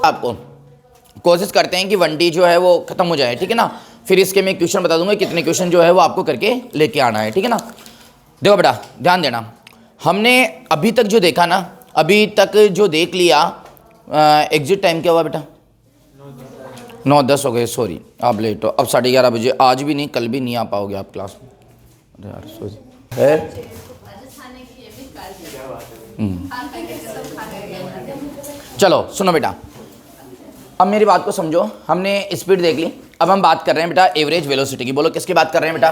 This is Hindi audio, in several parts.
आपको कोशिश करते हैं कि 1D जो है वो खत्म हो जाए, ठीक है ना। फिर इसके मैं क्वेश्चन बता दूंगा, कितने क्वेश्चन जो है वो आपको करके लेके आना है, ठीक है ना। देखो बेटा ध्यान देना, हमने अभी तक जो देखा ना, अभी तक जो देख लिया, एग्जिट टाइम क्या हुआ बेटा? 9:10 हो गए, सॉरी आप लेट हो। अब 11:30 बजे, आज भी नहीं कल भी नहीं आ पाओगे आप क्लास में। अरे यार सॉरी है। चलो सुनो बेटा, अब मेरी बात को समझो। हमने स्पीड देख ली, अब हम बात कर रहे हैं बेटा एवरेज वेलोसिटी की। बोलो किसकी बात कर रहे हैं बेटा?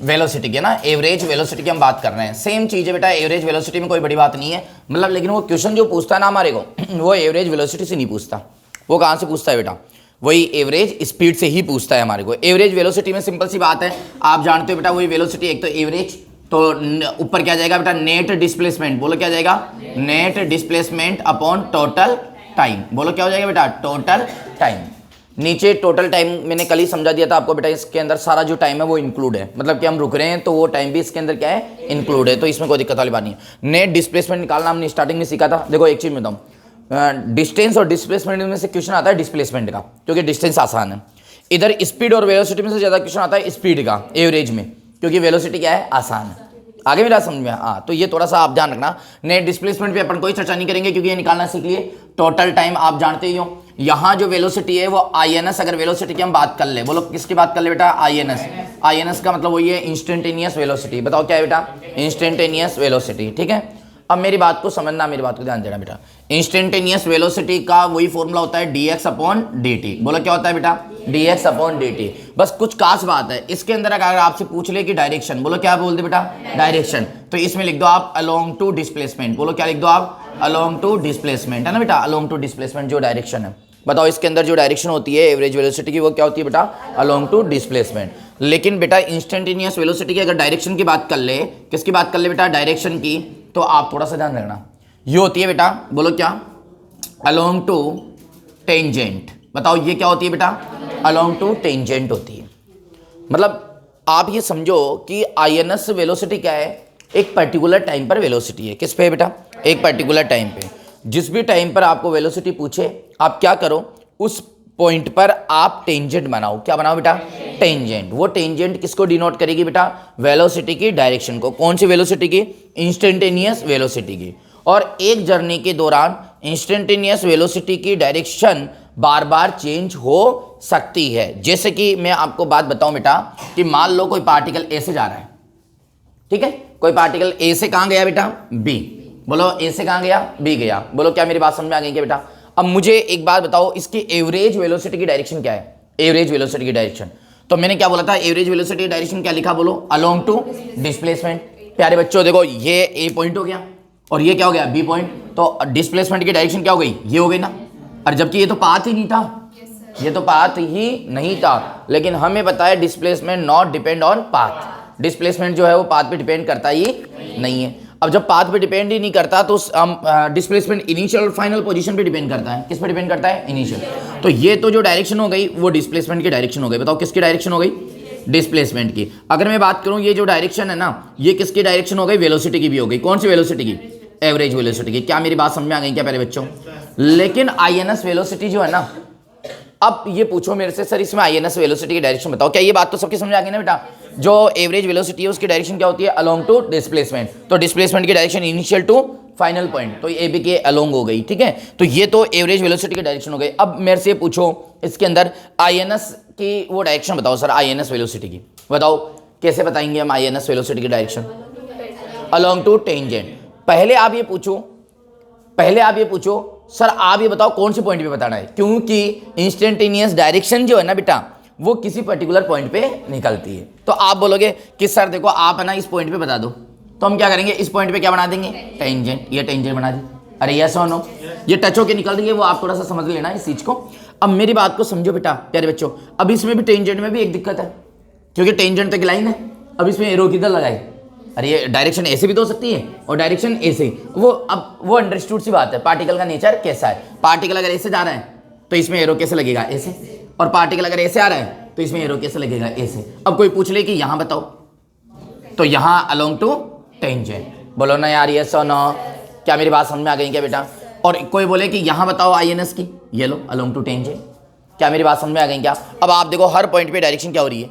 वेलोसिटी की ना, एवरेज वेलोसिटी की हम बात कर रहे हैं। सेम चीज़ है बेटा, एवरेज वेलोसिटी में कोई बड़ी बात नहीं है, मतलब लेकिन वो क्वेश्चन जो पूछता है ना हमारे को, वो एवरेज वेलोसिटी से नहीं पूछता। वो कहाँ से पूछता है बेटा? वही एवरेज स्पीड से ही पूछता है हमारे को। एवरेज वेलोसिटी में सिंपल सी बात है, आप जानते हो बेटा, वही वेलोसिटी एक तो एवरेज, तो ऊपर क्या जाएगा बेटा? Net displacement. बोलो क्या जाएगा? Net displacement upon total time. बोलो क्या हो जाएगा बेटा? Total time. नीचे टोटल टाइम मैंने कल ही समझा दिया था आपको बेटा, इसके अंदर सारा जो टाइम है वो इंक्लूड है, मतलब कि हम रुक रहे हैं तो वो टाइम भी इसके अंदर क्या है? इंक्लूड है, तो इसमें कोई दिक्कत वाली बात नहीं है। नेट डिस्प्लेसमेंट निकालना हमने स्टार्टिंग में सीखा था। देखो एक चीज में बताऊँ, डिस्टेंस और डिस्प्लेसमेंट में से क्वेश्चन आता है डिस्प्लेसमेंट का, क्योंकि डिस्टेंस आसान है। इधर स्पीड और वेलोसिटी में से ज़्यादा क्वेश्चन आता है स्पीड का, एवरेज में, क्योंकि वेलोसिटी क्या है? आसान है। आगे मेरा समझ में? हाँ, तो ये थोड़ा सा आप ध्यान रखना। नेट डिस्प्लेसमेंट पे अपन कोई चर्चा नहीं करेंगे, क्योंकि ये निकालना सीख लिए। टोटल टाइम आप जानते ही हो, यहाँ जो वेलोसिटी है वो INS, अगर वेलोसिटी की हम बात कर ले, बोलो किसकी बात कर ले बेटा? INS। INS का मतलब वही है इंस्टेंटेनियस वेलोसिटी। बताओ क्या है बेटा? इंस्टेंटेनियस वेलोसिटी, ठीक है। अब मेरी बात को समझना, मेरी बात को ध्यान देना बेटा। इंस्टेंटेनियस वेलोसिटी का वही फॉर्मूला होता है dx अपॉन dt। बोलो क्या होता है बेटा? dx upon dt। बस कुछ खास बात है इसके अंदर, अगर आपसे पूछ ले कि डायरेक्शन, बोलो क्या बोल दे बेटा? डायरेक्शन, तो इसमें लिख दो आप अलोंग टू डिस्प्लेसमेंट। बोलो क्या लिख दो आप? अलोंग टू डिस्प्लेसमेंट, है ना बेटा? अलोंग टू डिस्प्लेसमेंट जो डायरेक्शन है, बताओ इसके अंदर जो डायरेक्शन होती है एवरेज वेलोसिटी की, वो क्या होती है बेटा? Along to displacement. लेकिन बेटा इंस्टेंटेनियस वेलोसिटी की अगर डायरेक्शन की बात कर ले, किसकी बात कर ले बेटा? डायरेक्शन की, तो आप थोड़ा सा ध्यान रखना, ये होती है बेटा, बोलो क्या? Along to tangent. बताओ ये क्या होती है बेटा? अलोंग टू टेंजेंट होती है। मतलब आप ये समझो कि INS वेलोसिटी क्या है? एक पर्टिकुलर टाइम पर वेलोसिटी है। किस पे बेटा? एक पर्टिकुलर टाइम पे। जिस भी टाइम पर आपको वेलोसिटी पूछे, आप क्या करो? उस पॉइंट पर आप टेंजेंट बनाओ। क्या बनाओ बेटा? टेंजेंट। वो टेंजेंट किसको डिनोट करेगी बेटा? वेलोसिटी की डायरेक्शन को। कौन सी वेलोसिटी की? इंस्टेंटेनियस वेलोसिटी की। और एक जर्नी के दौरान इंस्टेंटेनियस वेलोसिटी की डायरेक्शन बार बार चेंज हो सकती है। जैसे कि मैं आपको बात बताऊं बेटा, कि मान लो कोई पार्टिकल ए से जा रहा है, ठीक है? कोई पार्टिकल ए से कहां गया बेटा? बी। बोलो ए से कहां गया? बी गया। बोलो क्या मेरी बात समझ में आ गई क्या बेटा? अब मुझे एक बात बताओ, इसकी एवरेज वेलोसिटी की डायरेक्शन क्या है? एवरेज वेलोसिटी की डायरेक्शन, तो मैंने क्या बोला था? एवरेज वेलोसिटी की डायरेक्शन क्या लिखा? बोलो अलोंग टू डिस्प्लेसमेंट। प्यारे बच्चों देखो, ये ए पॉइंट हो गया और ये क्या हो गया? B point. तो डिस्प्लेसमेंट की डायरेक्शन क्या हो गई? ये हो गई ना। और जबकि ये तो पाथ ही नहीं था, ये तो पाथ ही नहीं था, लेकिन हमें पता है displacement not depend on path. Displacement जो है वो पाथ पे डिपेंड करता ही नहीं है। अब जब पाथ पे डिपेंड ही नहीं करता, तो डिस्प्लेसमेंट इनिशियल और फाइनल पोजीशन पे डिपेंड करता है। किस पे डिपेंड करता है? इनिशियल। तो ये तो जो डायरेक्शन हो गई वो डिस्प्लेसमेंट की डायरेक्शन हो गई। बताओ किसकी डायरेक्शन हो गई? डिस्प्लेसमेंट की। अगर मैं बात करूं, ये जो डायरेक्शन है ना, ये किसकी डायरेक्शन हो गई? वेलोसिटी की भी हो गई। कौन सी वेलोसिटी की? एवरेज वेलोसिटी की। क्या मेरी बात समझ में आ गई क्या प्यारे बच्चों? लेकिन INS वेलोसिटी जो है ना, अब ये पूछो मेरे से, सर इसमें INS वेलोसिटी की डायरेक्शन बताओ। क्या ये बात तो सबकी समझ आ गई ना बेटा? जो एवरेज वेलोसिटी है उसकी डायरेक्शन क्या होती है? Along to displacement. तो डिस्प्लेसमेंट की direction initial to final point, तो ये भी के अलोंग हो गई, ठीक है? तो ये तो एवरेज वेलोसिटी की डायरेक्शन हो गई। अब मेरे से पूछो इसके अंदर INS की वो डायरेक्शन बताओ सर, INS वेलोसिटी की बताओ। कैसे बताएंगे हम INS वेलोसिटी की डायरेक्शन? Along to tangent. पहले आप ये पूछो सर, आप ये बताओ कौन से पॉइंट पे बताना है, क्योंकि इंस्टेंटेनियस डायरेक्शन जो है ना बेटा, वो किसी पर्टिकुलर पॉइंट पे निकलती है। तो आप बोलोगे कि सर देखो आप है ना इस पॉइंट पे बता दो, तो हम क्या करेंगे? इस पॉइंट पे क्या बना देंगे? टेंजेंट। ये टेंजेंट बना दी। अरे यस और नो, ये टच होके निकल रही है, वो आप थोड़ा सा समझ लेना इस चीज को। अब मेरी बात को समझो बेटा प्यारे बच्चों, अब इसमें भी टेंजेंट में भी एक दिक्कत है, क्योंकि टेंजेंट तो एक लाइन है। अब इसमें एरो किधर लगाए? अरे ये डायरेक्शन ऐसे भी तो हो सकती है और डायरेक्शन ऐसे। वो अब वो अंडरस्टूड सी बात है, पार्टिकल का नेचर कैसा है। पार्टिकल अगर ऐसे जा रहा है तो इसमें एरो कैसे लगेगा? ऐसे। और पार्टिकल अगर ऐसे आ रहा है तो इसमें एरो कैसे लगेगा? ऐसे। अब कोई पूछ ले कि यहां बताओ, तो यहां अलोंग टू टेंजेंट। बोलो ना यार, यस और नो। क्या मेरी बात समझ में आ गई क्या बेटा? और कोई बोले कि यहाँ बताओ INS की, ये लो अलोंग टू टेंजेंट। क्या मेरी बात समझ में आ गई क्या? अब आप देखो हर पॉइंट पे डायरेक्शन क्या हो रही है?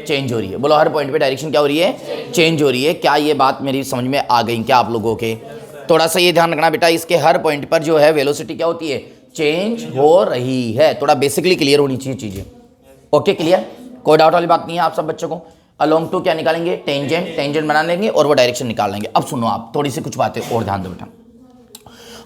चेंज हो रही है। बोलो हर पॉइंट पे डायरेक्शन क्या हो रही है? चेंज हो रही है। क्या ये बात मेरी समझ में आ गई क्या आप लोगों के? थोड़ा सा ये ध्यान रखना बेटा, इसके हर पॉइंट पर जो है वेलोसिटी क्या होती है? चेंज हो रही है। थोड़ा बेसिकली क्लियर होनी चाहिए चीजें। Okay clear? कोई डाउट वाली बात नहीं है आप सब बच्चों को? अलोंग टू क्या निकालेंगे? टेंजेंट। टेंजेंट बना लेंगे और वो डायरेक्शन निकाल लेंगे। अब सुनो आप थोड़ी सी कुछ बातें और ध्यान दो बेटा।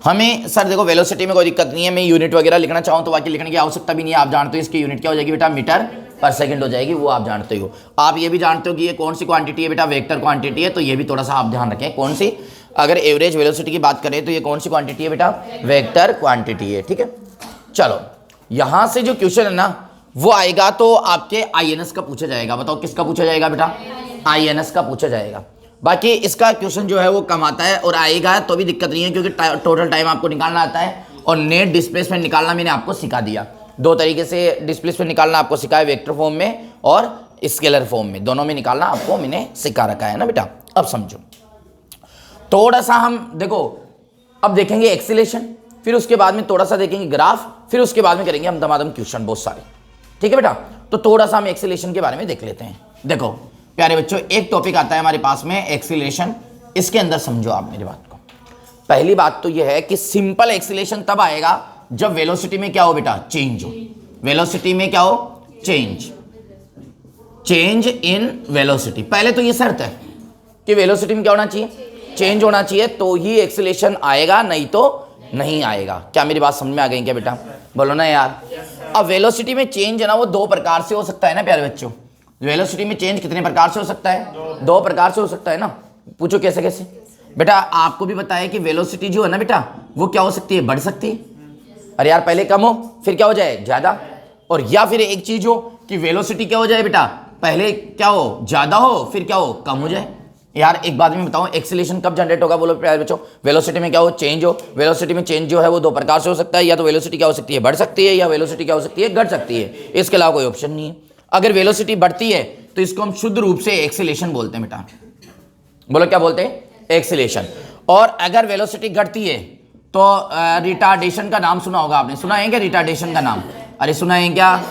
हमें सर देखो वेलोसिटी में कोई दिक्कत नहीं है, मैं यूनिट वगैरह लिखना चाहूँ तो बाकी लिखने की आवश्यकता भी नहीं है। आप जानते हो इसकी यूनिट क्या हो जाएगी बेटा? मीटर पर सेकंड हो जाएगी, वो आप जानते हो। आप ये भी जानते हो कि ये कौन सी क्वांटिटी है बेटा? वेक्टर क्वांटिटी है। तो ये भी थोड़ा सा आप ध्यान रखें। कौन सी? अगर एवरेज वेलोसिटी की बात करें तो ये कौन सी क्वांटिटी है बेटा? वेक्टर क्वांटिटी है। ठीक है, चलो यहां से जो क्वेश्चन है ना वो आएगा तो आपके INS का पूछा जाएगा। बताओ किसका पूछा जाएगा बेटा? INS का पूछा जाएगा। बाकी इसका क्वेश्चन जो है वो कम आता है और आएगा तो भी दिक्कत नहीं है, क्योंकि टोटल टाइम आपको निकालना आता है और नेट डिस्प्लेसमेंट निकालना मैंने आपको सिखा दिया। दो तरीके से डिस्प्लेसमेंट निकालना आपको सिखाया, वेक्टर फॉर्म में और स्केलर फॉर्म में, दोनों में निकालना आपको मैंने सिखा रखा है ना बेटा। अब समझो थोड़ा सा हम देखो, अब देखेंगे एक्सीलेशन, फिर उसके बाद में थोड़ा सा देखेंगे ग्राफ, फिर उसके बाद में करेंगे हम दमादम क्वेश्चन बहुत सारे। ठीक है बेटा, तो थोड़ा सा हम एक्सीलेशन के बारे में देख लेते हैं। देखो प्यारे बच्चों, एक टॉपिक आता है हमारे पास में एक्सीलेशन। इसके अंदर समझो आप मेरी बात को। पहली बात तो यह है कि सिंपल एक्सीलेशन तब आएगा जब वेलोसिटी में क्या हो बेटा? चेंज हो। वेलोसिटी में क्या हो? चेंज। Change in velocity. पहले तो ये शर्त है कि वेलोसिटी में क्या होना चाहिए? चेंज होना चाहिए, तो ही एक्सीलेशन आएगा, नहीं तो नहीं आएगा। क्या मेरी बात समझ में आ गई क्या बेटा? बोलो ना यार। अब वेलोसिटी में चेंज है ना वो दो प्रकार से हो सकता है ना प्यारे बच्चों। वेलोसिटी में चेंज कितने प्रकार से हो सकता है? दो प्रकार से हो सकता है ना। पूछो कैसे कैसे? बेटा आपको भी बताया कि वेलोसिटी जो है ना बेटा वो क्या हो सकती है? बढ़ सकती है। अरे यार पहले कम हो फिर क्या हो जाए? ज्यादा। और या फिर एक चीज हो कि वेलोसिटी क्या हो जाए बेटा? पहले क्या हो? ज्यादा हो, फिर क्या हो? कम हो जाए। यार एक बात मैं बताऊं, एक्सीलेशन कब जनरेट होगा? बोलो प्यारे बच्चों। वेलोसिटी में क्या हो? चेंज हो। वेलोसिटी में चेंज जो है वो दो प्रकार से हो सकता है, या तो वेलोसिटी क्या हो सकती है? बढ़ सकती है, या वेलोसिटी क्या हो सकती है? घट सकती है। इसके अलावा कोई ऑप्शन नहीं है। अगर वेलोसिटी बढ़ती है तो इसको हम शुद्ध रूप से एक्सीलेशन बोलते हैं बेटा। बोलो क्या बोलते हैं? एक्सीलेशन। और अगर वेलोसिटी घटती है तो रिटार्डेशन का नाम सुना होगा आपने। सुना है क्या रिटार्डेशन का नाम? अरे सुना है क्या?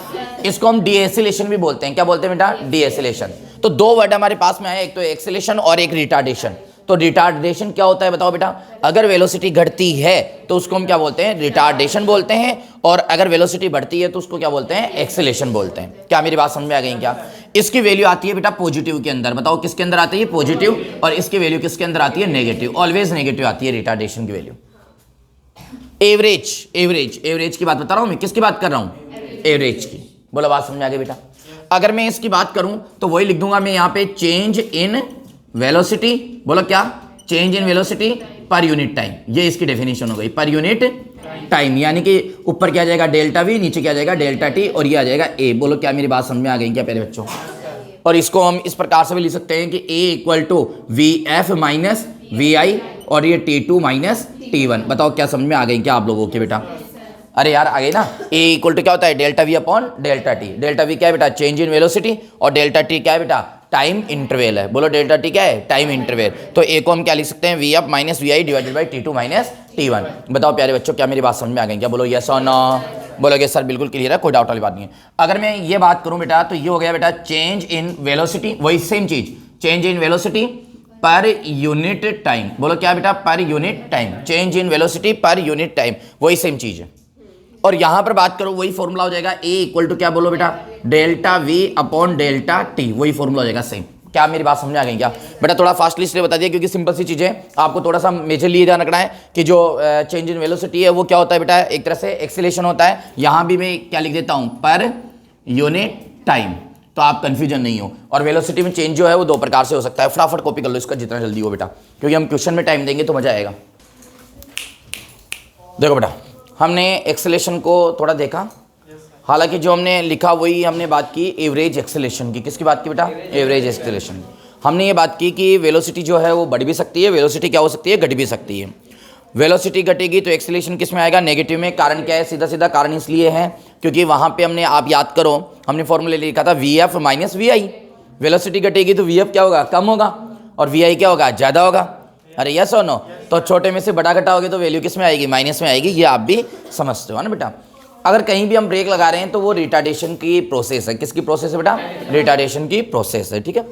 इसको हम डीएसिलेशन भी बोलते हैं। क्या बोलते हैं बेटा? डीएसिलेशन। तो दो वर्ड हमारे पास में आए, एक तो एक्सीलेशन और एक रिटार्डेशन। तो रिटार्डेशन क्या होता है बताओ बेटा? अगर वेलोसिटी घटती है तो उसको हम क्या बोलते हैं? रिटार्डेशन बोलते हैं। और अगर वेलोसिटी बढ़ती है तो उसको क्या बोलते हैं? एक्सीलेशन बोलते हैं। क्या मेरी बात समझ में आ गई क्या? इसकी वैल्यू आती है बेटा पॉजिटिव के अंदर। बताओ किसके अंदर आती है? पॉजिटिव। और इसकी वैल्यू किसके अंदर आती है? नेगेटिव। ऑलवेज नेगेटिव आती है रिटार्डेशन की वैल्यू। एवरेज, एवरेज, एवरेज की बात बता रहा हूं मैं। किसकी बात कर रहा हूं? एवरेज की। बोलो बात समझ आ गई बेटा? अगर मैं इसकी बात करूं तो वही लिख दूंगा मैं यहाँ पे, चेंज इन वेलोसिटी। बोलो क्या? Change in velocity per unit time. ये इसकी डेफिनेशन हो गई, पर यूनिट टाइम। यानी कि ऊपर क्या आ जाएगा? डेल्टा वी, नीचे क्या आ जाएगा? डेल्टा टी, और ये आ जाएगा ए। बोलो क्या मेरी बात समझ में आ गई क्या प्यारे बच्चों? और इसको हम इस प्रकार से भी लिख सकते हैं कि A equal to V F minus V I, और ये T2 माइनस T1। बताओ क्या समझ में आ गई क्या आप लोगों के बेटा? अरे यार आ गई ना। ए इक्वल टू क्या होता है? Delta we upon delta T. Delta we क्या है बेटा? Change in velocity. और डेल्टा टी क्या है बेटा? टाइम इंटरवल है। बोलो डेल्टा टी क्या है? Time interval. तो ए को हम क्या लिख सकते हैं? V F minus V I divided by T2 minus T1। बताओ प्यारे बच्चों क्या मेरी बात समझ में आ गई क्या? बोलो यस और नो। बोलोगे सर बिल्कुल क्लियर है, कोई डाउट वाली बात नहीं है। अगर मैं ये बात करूं बेटा तो ये हो गया बेटा चेंज इन वेलोसिटी। वही सेम चीज, change in velocity per unit time. बोलो क्या बेटा? Per unit time. Change in velocity per unit time, वही सेम चीज है। और यहां पर बात करो वही फॉर्मूला हो जाएगा, ए इक्वल टू क्या बोलो बेटा? Delta we upon delta T. वही फॉर्मूला हो जाएगा सेम। क्या मेरी बात समझ आ गई क्या बेटा? थोड़ा फास्टली इसलिए बता दिया क्योंकि सिंपल सी चीजें आपको थोड़ा सा मेजरली ध्यान रखना है कि जो चेंज इन वेलोसिटी है वो क्या होता है बेटा? एक तरह से एक्सीलेशन होता है। यहां भी मैं क्या लिख देता हूं? पर यूनिट टाइम, तो आप कंफ्यूजन नहीं हो। और वेलोसिटी में चेंज जो है वो दो प्रकार से हो सकता है। फटाफट कॉपी कर लो इसका जितना जल्दी हो बेटा, क्योंकि हम क्वेश्चन में टाइम देंगे तो मजा आएगा। देखो बेटा हमने एक्सेलेशन को थोड़ा देखा, हालांकि जो हमने लिखा वही हमने बात की एवरेज एक्सेलेशन की। किसकी बात की बेटा? Average acceleration. हमने ये बात की कि वेलोसिटी जो है वो बढ़ भी सकती है, वेलोसिटी क्या हो सकती है? घट भी सकती है। वेलोसिटी घटेगी तो एक्सेलेशन किस में आएगा? नेगेटिव में। कारण क्या है? सीधा सीधा कारण इसलिए है क्योंकि वहाँ पे हमने, आप याद करो, हमने फॉर्मूले लिखा था V F minus V I. Velocity घटेगी तो वी एफ क्या होगा? कम होगा, और वी आई क्या होगा? ज़्यादा होगा। अरे यस और नो, तो छोटे में से बड़ा घटाओगे तो वैल्यू किस में आएगी, माइनस में आएगी, ये आप भी समझते हो ना बेटा। अगर कहीं भी हम ब्रेक लगा रहे हैं तो वो रिटार्डेशन की प्रोसेस है, किसकी प्रोसेस है बेटा, रिटार्डेशन की प्रोसेस है, ठीक है।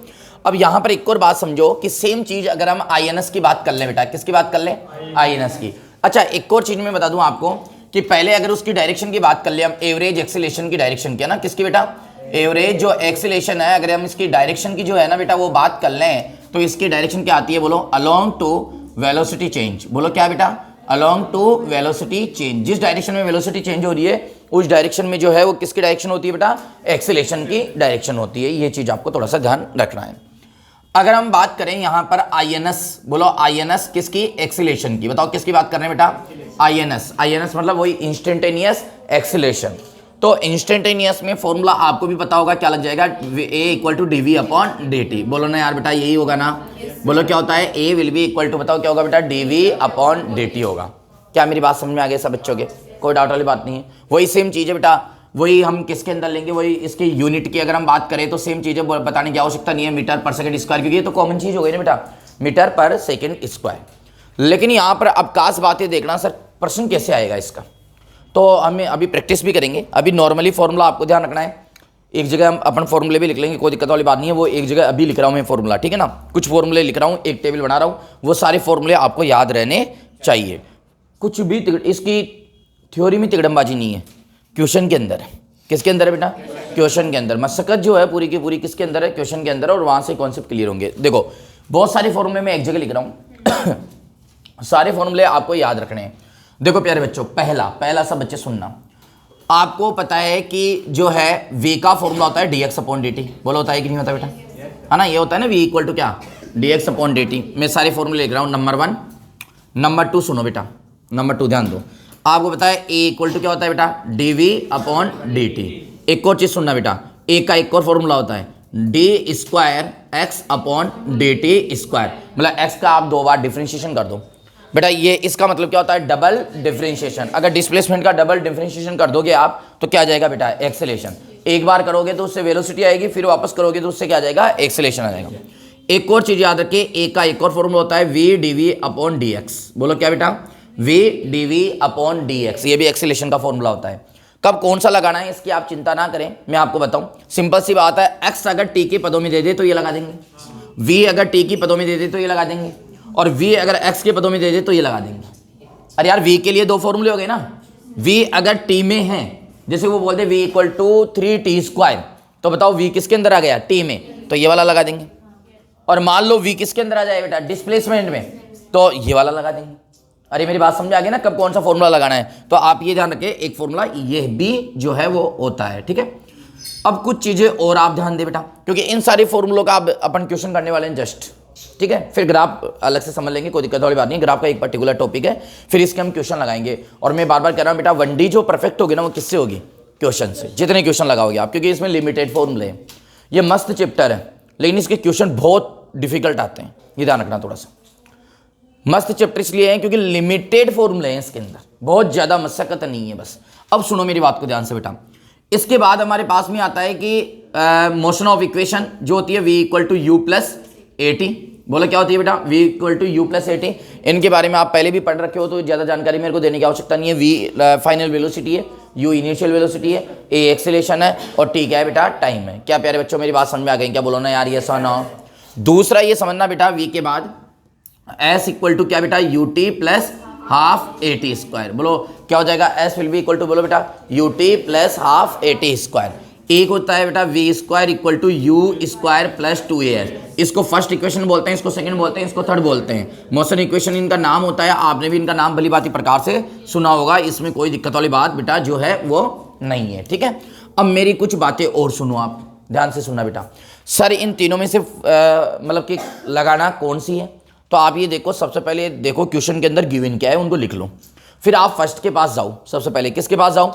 अब यहाँ पर एक और बात समझो कि सेम चीज अगर हम आईएनएस की बात कर लें बेटा, किसकी बात कर लें, आईएनएस की। अच्छा एक और चीज मैं बता दूं आपको कि पहले अगर उसकी डायरेक्शन की बात कर ले, हम एवरेज एक्सीलरेशन की डायरेक्शन की ना, किसकी बेटा, एवरेज जो एक्सीलरेशन है, अगर हम इसकी डायरेक्शन की जो है ना बेटा वो बात कर लें तो इसकी डायरेक्शन क्या आती है, बोलो अलोंग टू वेलोसिटी चेंज। बोलो क्या बेटा, अलोंग टू वेलोसिटी चेंज। जिस डायरेक्शन में वेलोसिटी चेंज हो रही है उस डायरेक्शन में जो है वो किसकी डायरेक्शन होती है बेटा, एक्सीलरेशन की डायरेक्शन होती है। ये चीज आपको थोड़ा सा ध्यान रखना है। अगर हम बात करें यहां पर आईएनएस, बोलो आईएनएस किसकी, एक्सीलरेशन की। बताओ किसकी बात कर रहे हैं बेटा, आईएनएस। आईएनएस मतलब वही इंस्टेंटेनियस एक्सीलरेशन। तो इंस्टेंटेनियस में फॉर्मूला आपको भी पता होगा, क्या लग जाएगा, A equal to DV upon D. बोलो ना यार बेटा, यही होगा ना। बोलो क्या होता है, ए विल बी इक्वल टू, बताओ क्या होगा बेटा, डीवी अपॉन डी होगा। क्या मेरी बात समझ में आ गई सब बच्चों के, कोई डाउट वाली बात नहीं है। वही सेम चीज है बेटा, वही हम किसके अंदर लेंगे, वही इसके यूनिट की अगर हम बात करें तो सेम चीज़ है, बताने की आवश्यकता नहीं है, मीटर पर सेकंड स्क्वायर, क्योंकि ये तो कॉमन चीज़ हो गई ना बेटा, मीटर पर सेकंड स्क्वायर। लेकिन यहाँ पर अब खास बात है देखना, सर प्रश्न कैसे आएगा इसका, तो हमें अभी प्रैक्टिस भी करेंगे। अभी नॉर्मली फॉर्मूला आपको ध्यान रखना है, एक जगह हम अपन फॉर्मूले भी लिख लेंगे, कोई दिक्कत वाली बात नहीं है। वो एक जगह अभी लिख रहा हूँ मैं फॉर्मूला, ठीक है ना, कुछ फॉर्मूले लिख रहा हूँ, एक टेबल बना रहा हूँ, वो सारे फॉर्मूले आपको याद रहने चाहिए। कुछ भी इसकी थ्योरी में तिगड़मबाजी नहीं है, क्वेश्चन के अंदर है। किसके अंदर है बेटा, क्वेश्चन के अंदर। मशक्कत जो है पूरी की पूरी किसके अंदर है, क्वेश्चन के अंदर है, और वहां से कॉन्सेप्ट क्लियर होंगे। देखो बहुत सारे फॉर्मूले मैं एक जगह लिख रहा हूं सारे फॉर्मूले आपको याद रखने हैं। देखो प्यारे बच्चों, पहला सब बच्चे सुनना, आपको पता है कि जो है v का फॉर्मूला होता है dx अपॉन dt। बोलो होता है कि नहीं होता बेटा, है ना, ये होता है ना v इक्वल टू क्या, dx अपॉन dt। मैं सारे फॉर्मूले लिख रहा हूँ, नंबर 1, नंबर 2 सुनो बेटा, नंबर 2 ध्यान दो। आपको पता है a इक्वल टू क्या होता है बेटा, dv अपॉन dt। एक और चीज सुनना बेटा, a का एक और फॉर्मूला होता है D square x upon D T square. मतलब x का आप 2 बार डिफ्रेंशिएशन कर दो बेटा, ये इसका मतलब क्या होता है, डबल डिफरेंशिएशन। अगर डिस्प्लेसमेंट का डबल डिफरेंशिएशन कर दोगे आप तो क्या आ जाएगा बेटा, एक्सेलेरेशन। एक बार करोगे तो उससे वेलोसिटी आएगी, फिर वापस करोगे तो उससे क्या आ जाएगा, एक्सेलेरेशन आ जाएगा। एक और चीज याद रखिए, ए का एक और फॉर्मूला होता है V DV upon D X. बोलो क्या बेटा, V DV upon D X, ये भी एक्सेलेरेशन का फॉर्मूला होता है। कब कौन सा लगाना है इसकी आप चिंता ना करें, मैं आपको बताऊं। सिंपल सी बात है, एक्स अगर टी के पदों में दे दे तो ये लगा देंगे, वी अगर टी की पदों में दे दे तो ये लगा देंगे, और v अगर x के पदों में दे दे तो ये लगा देंगे। अरे यार v के लिए 2 फॉर्मूले हो गए ना, v अगर t में है, जैसे वो बोलते हैं v equal to 3t square, तो बताओ v किसके अंदर आ गया, t में, तो ये वाला लगा देंगे। और मान लो v किसके अंदर आ जाए बेटा, डिस्प्लेसमेंट में, तो ये वाला लगा देंगे। अरे मेरी बात समझ आ गई ना, कब कौन सा फॉर्मूला लगाना है। तो आप ये ध्यान रखें, एक फॉर्मूला ये भी जो है वो होता है, ठीक है। अब कुछ चीजें और आप ध्यान दे बेटा, क्योंकि इन सारे फॉर्मूलों का आप अपन क्वेश्चन करने वाले हैं जस्ट, ठीक है। फिर ग्राफ अलग से समझ लेंगे, कोई दिक्कत वाली बात नहीं। ग्राफ का एक पर्टिकुलर टॉपिक है, फिर इसके हम क्वेश्चन लगाएंगे। और मैं बार बार कह रहा हूं बेटा, 1D जो परफेक्ट होगी ना वो किससे होगी, क्वेश्चन से। जितने क्वेश्चन लगाओगे आप, क्योंकि इसमें लिमिटेड फॉर्मूले हैं। ये मस्त चैप्टर है, लेकिन इसके क्वेश्चन बहुत डिफिकल्ट आते हैं, ये ध्यान रखना थोड़ा सा। मस्त चैप्टर इसलिए है क्योंकि लिमिटेड फॉर्मूले हैं इसके अंदर, बहुत ज्यादा मशक्कत नहीं है बस। अब सुनो मेरी बात को ध्यान से बेटा, इसके बाद हमारे पास में आता है कि मोशन ऑफ इक्वेशन जो होती है v equal to U plus A T. बोलो क्या होती है बेटा, v equal to U plus A T. इनके बारे में आप पहले भी पढ़ रखे हो, तो ज़्यादा जानकारी मेरे को देने की आवश्यकता नहीं है। v फाइनल वेलोसिटी है, u इनिशियल वेलोसिटी है, a एक्सेलेरेशन है, और t क्या है बेटा, टाइम है। क्या प्यारे बच्चों मेरी बात समझ में आ गई, क्या बोलो ना यार, ये नो। दूसरा ये समझना बेटा, v के बाद s इक्वल टू क्या बेटा, U T plus half A T square. बोलो क्या हो जाएगा, s will be equal to, बोलो बेटा, U T plus half A T square. एक होता है बेटा V square equal to U square plus 2as। इसको फर्स्ट इक्वेशन बोलते हैं, इसको सेकंड बोलते हैं, इसको थर्ड बोलते हैं। मोशन इक्वेशन इनका नाम होता है, आपने भी इनका नाम भली भांति प्रकार से सुना होगा, इसमें कोई दिक्कत वाली बात बेटा जो है वो नहीं है, ठीक है। अब मेरी कुछ बातें और सुनो, आप ध्यान से सुनना बेटा। सर इन तीनों में से मतलब कि लगाना कौन सी है, तो आप ये देखो, सबसे पहले देखो क्वेश्चन के अंदर गिवन क्या है, उनको लिख लो। फिर आप फर्स्ट के पास जाओ, सबसे पहले किसके पास जाओ,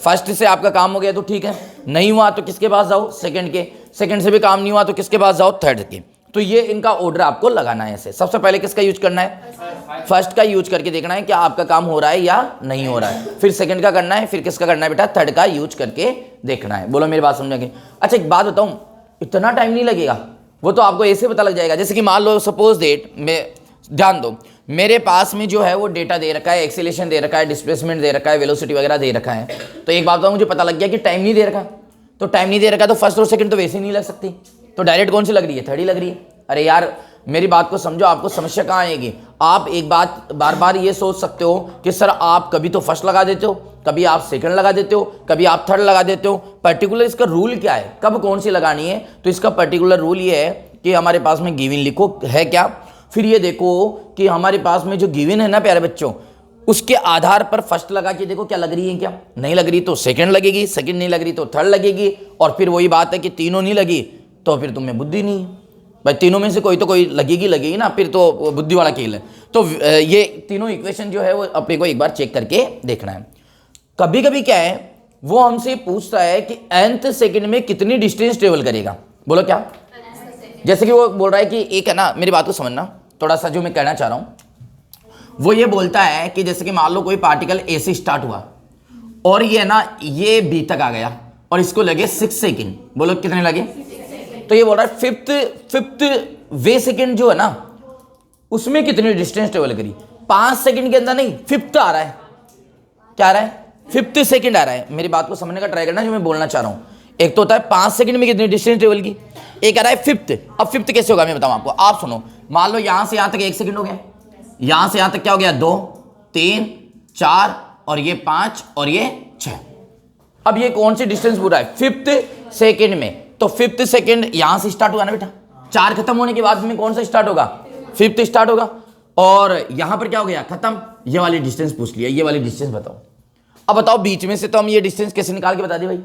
फर्स्ट से आपका काम हो गया तो ठीक है, नहीं हुआ तो किसके पास जाओ, सेकंड के, सेकंड से भी काम नहीं हुआ तो किसके पास जाओ, थर्ड के। तो ये इनका ऑर्डर आपको लगाना है ऐसे। सबसे पहले किसका यूज करना है, फर्स्ट का यूज करके देखना है कि आपका काम हो रहा है या नहीं हो रहा है। फिर सेकंड का करना है, फिर किसका करना है बेटा, थर्ड का यूज करके देखना है। बोलो मेरी बात समझेंगे। अच्छा एक बात बताऊं, इतना टाइम नहीं लगेगा, वो तो आपको ऐसे पता लग जाएगा। जैसे कि मान लो सपोज डेट में ध्यान दो, मेरे पास में जो है वो डेटा दे रखा है, एक्सीलरेशन दे रखा है, डिस्प्लेसमेंट दे रखा है, वेलोसिटी वगैरह दे रखा है। तो एक बात तो मुझे पता लग गया कि टाइम नहीं दे रखा, तो टाइम नहीं दे रखा तो फर्स्ट और सेकंड तो वैसे ही नहीं लग सकती, तो डायरेक्ट कौन सी लग रही है, थर्ड ही लग रही है। अरे यार मेरी बात को समझो, आपको समस्या कहाँ आएगी। आप एक बात बार बार ये सोच सकते हो कि सर आप कभी तो फर्स्ट लगा देते हो, कभी आप सेकंड लगा देते हो, कभी आप थर्ड लगा देते हो। पर्टिकुलर इसका रूल क्या है, कब कौन सी लगानी है? तो इसका पर्टिकुलर रूल ये है कि हमारे पास में गिवन लिखो है क्या, फिर ये देखो कि हमारे पास में जो गिवन है ना प्यारे बच्चों, उसके आधार पर फर्स्ट लगा के देखो क्या लग रही है, क्या नहीं लग रही तो सेकंड लगेगी, सेकंड नहीं लग रही तो थर्ड लगेगी, और फिर वही बात है कि तीनों नहीं लगी तो फिर तुम्हें बुद्धि नहीं है भाई, तीनों में से कोई तो कोई लगेगी ना, फिर तो बुद्धि वाला खेल है। तो ये तीनों इक्वेशन जो है वो अपने को एक बार चेक करके देखना है। कभी कभी क्या है वो हमसे पूछता है कि nth सेकंड में कितनी डिस्टेंस ट्रेवल करेगा, बोलो क्या। जैसे कि वो बोल रहा है कि एक है ना, मेरी बात को समझना थोड़ा सा, जो मैं कहना चाह रहा हूं वो ये बोलता है कि जैसे कि मान लो कोई पार्टिकल ए से स्टार्ट हुआ और ये है ना ये बी तक आ गया और इसको लगे 6 सेकंड, बोलो कितने लगे। तो ये बोल रहा है फिफ्थ वे सेकंड जो है ना उसमें कितनी डिस्टेंस ट्रेवल करी। 5 सेकंड के अंदर नहीं, फिफ्थ आ रहा है, क्या आ रहा है, फिफ्थ सेकंड आ रहा है। मेरी बात को समझने का ट्राई करना जो मैं बोलना चाह रहा हूं। एक तो होता है 5 सेकंड में कितनी डिस्टेंस ट्रेवल की, एक आ रहा है फिफ्थ। अब फिफ्थ कैसे होगा मैं बताऊं आपको, आप सुनो। मान लो यहां से यहां तक 1 सेकंड हो गया, यहां से यहां तक क्या हो गया 2 3 4 और ये 5 और ये 6। अब ये कौन सी डिस्टेंस पूरा है, फिफ्थ सेकंड में। तो फिफ्थ सेकंड यहां से स्टार्ट हुआ ना बेटा, 4 खत्म होने के बाद में कौन सा स्टार्ट होगा, फिफ्थ स्टार्ट होगा। और यहां पर क्या हो गया, खत्म। ये वाली डिस्टेंस पूछ लिया, ये वाली डिस्टेंस बताओ। अब बताओ बीच में से तो हम ये डिस्टेंस कैसे निकाल के बता दें भाई।